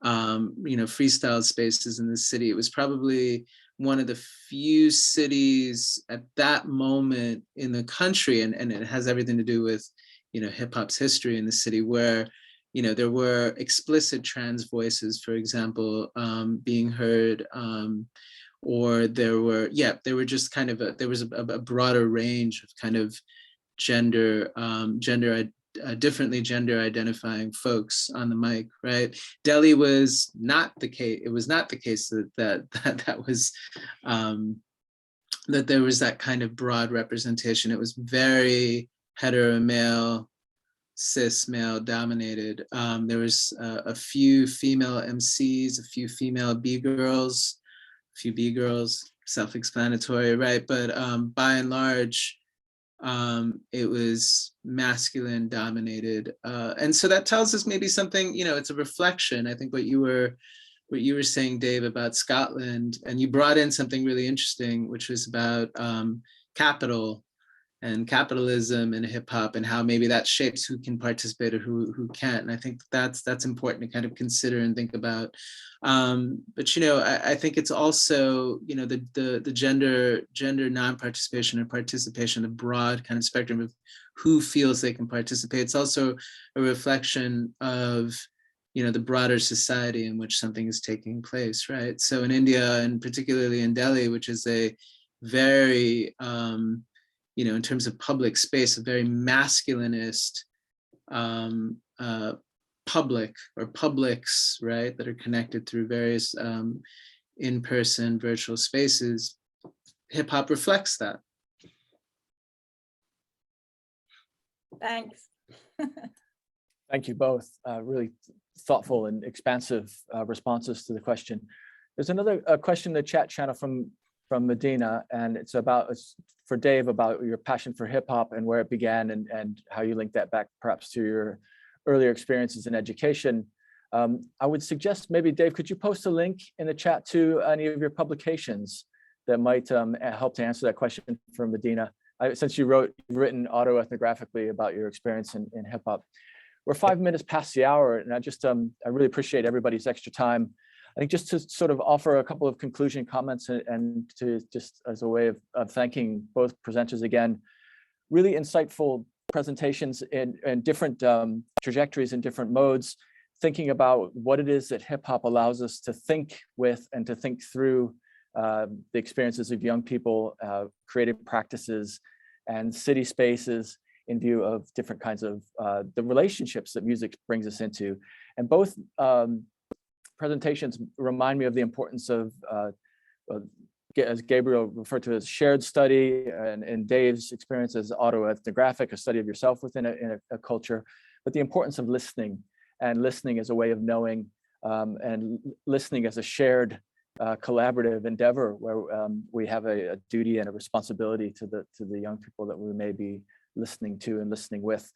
you know, freestyle spaces in the city. It was probably one of the few cities at that moment in the country, and it has everything to do with, you know, hip hop's history in the city, where, you know, there were explicit trans voices, for example, being heard, or there were just kind of there was a broader range of kind of differently gender identifying folks on the mic, right? Delhi was not the case. It was not the case that was that there was that kind of broad representation. It was very hetero male, cis male dominated. There was a few female MCs, a few female B-girls, self-explanatory, right? But by and large, it was masculine dominated. And so that tells us maybe something, you know, it's a reflection. I think what you were saying, Dave, about Scotland, and you brought in something really interesting, which was about capital and capitalism and hip hop, and how maybe that shapes who can participate or who can't. And I think that's important to kind of consider and think about. But, you know, I think it's also, you know, the gender non-participation or participation, the broad kind of spectrum of who feels they can participate. It's also a reflection of, you know, the broader society in which something is taking place, right? So in India, and particularly in Delhi, which is a very, you know, in terms of public space, a very masculinist public or publics, right, that are connected through various in-person virtual spaces. Hip hop reflects that. Thanks. Thank you both. Really thoughtful and expansive responses to the question. There's another question in the chat channel from Medina, and it's for Dave, about your passion for hip hop and where it began, and how you link that back perhaps to your earlier experiences in education. I would suggest maybe, Dave, could you post a link in the chat to any of your publications that might help to answer that question from Medina? Since you've written autoethnographically about your experience in hip hop. We're 5 minutes past the hour, and I really appreciate everybody's extra time. I think just to sort of offer a couple of conclusion comments, and to just as a way of thanking both presenters again, really insightful presentations in different trajectories and different modes, thinking about what it is that hip hop allows us to think with and to think through the experiences of young people, creative practices, and city spaces in view of different kinds of the relationships that music brings us into. And both presentations remind me of the importance of, as Gabriel referred to as shared study, and Dave's experience as autoethnographic, a study of yourself within a culture, but the importance of listening, and listening as a way of knowing, and listening as a shared collaborative endeavor, where we have a duty and a responsibility to the young people that we may be listening to and listening with,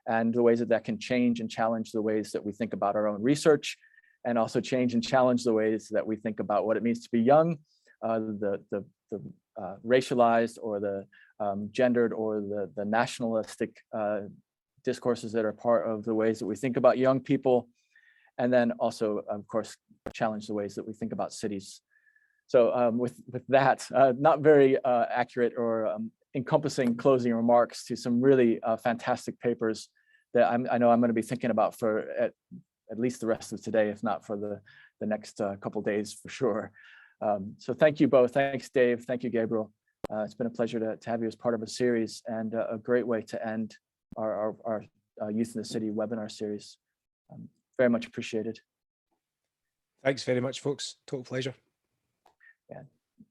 and the ways that can change and challenge the ways that we think about our own research, and also change and challenge the ways that we think about what it means to be young, the racialized or the gendered or the nationalistic discourses that are part of the ways that we think about young people, and then also, of course, challenge the ways that we think about cities. So with that, not very accurate or encompassing closing remarks to some really fantastic papers that I know I'm going to be thinking about for at least the rest of today, if not for the next couple days for sure. So thank you both. Thanks, Dave. Thank you, Gabriel. It's been a pleasure to have you as part of a series, and a great way to end our Youth in the City webinar series. Very much appreciated. Thanks very much, folks. Total pleasure. Yeah.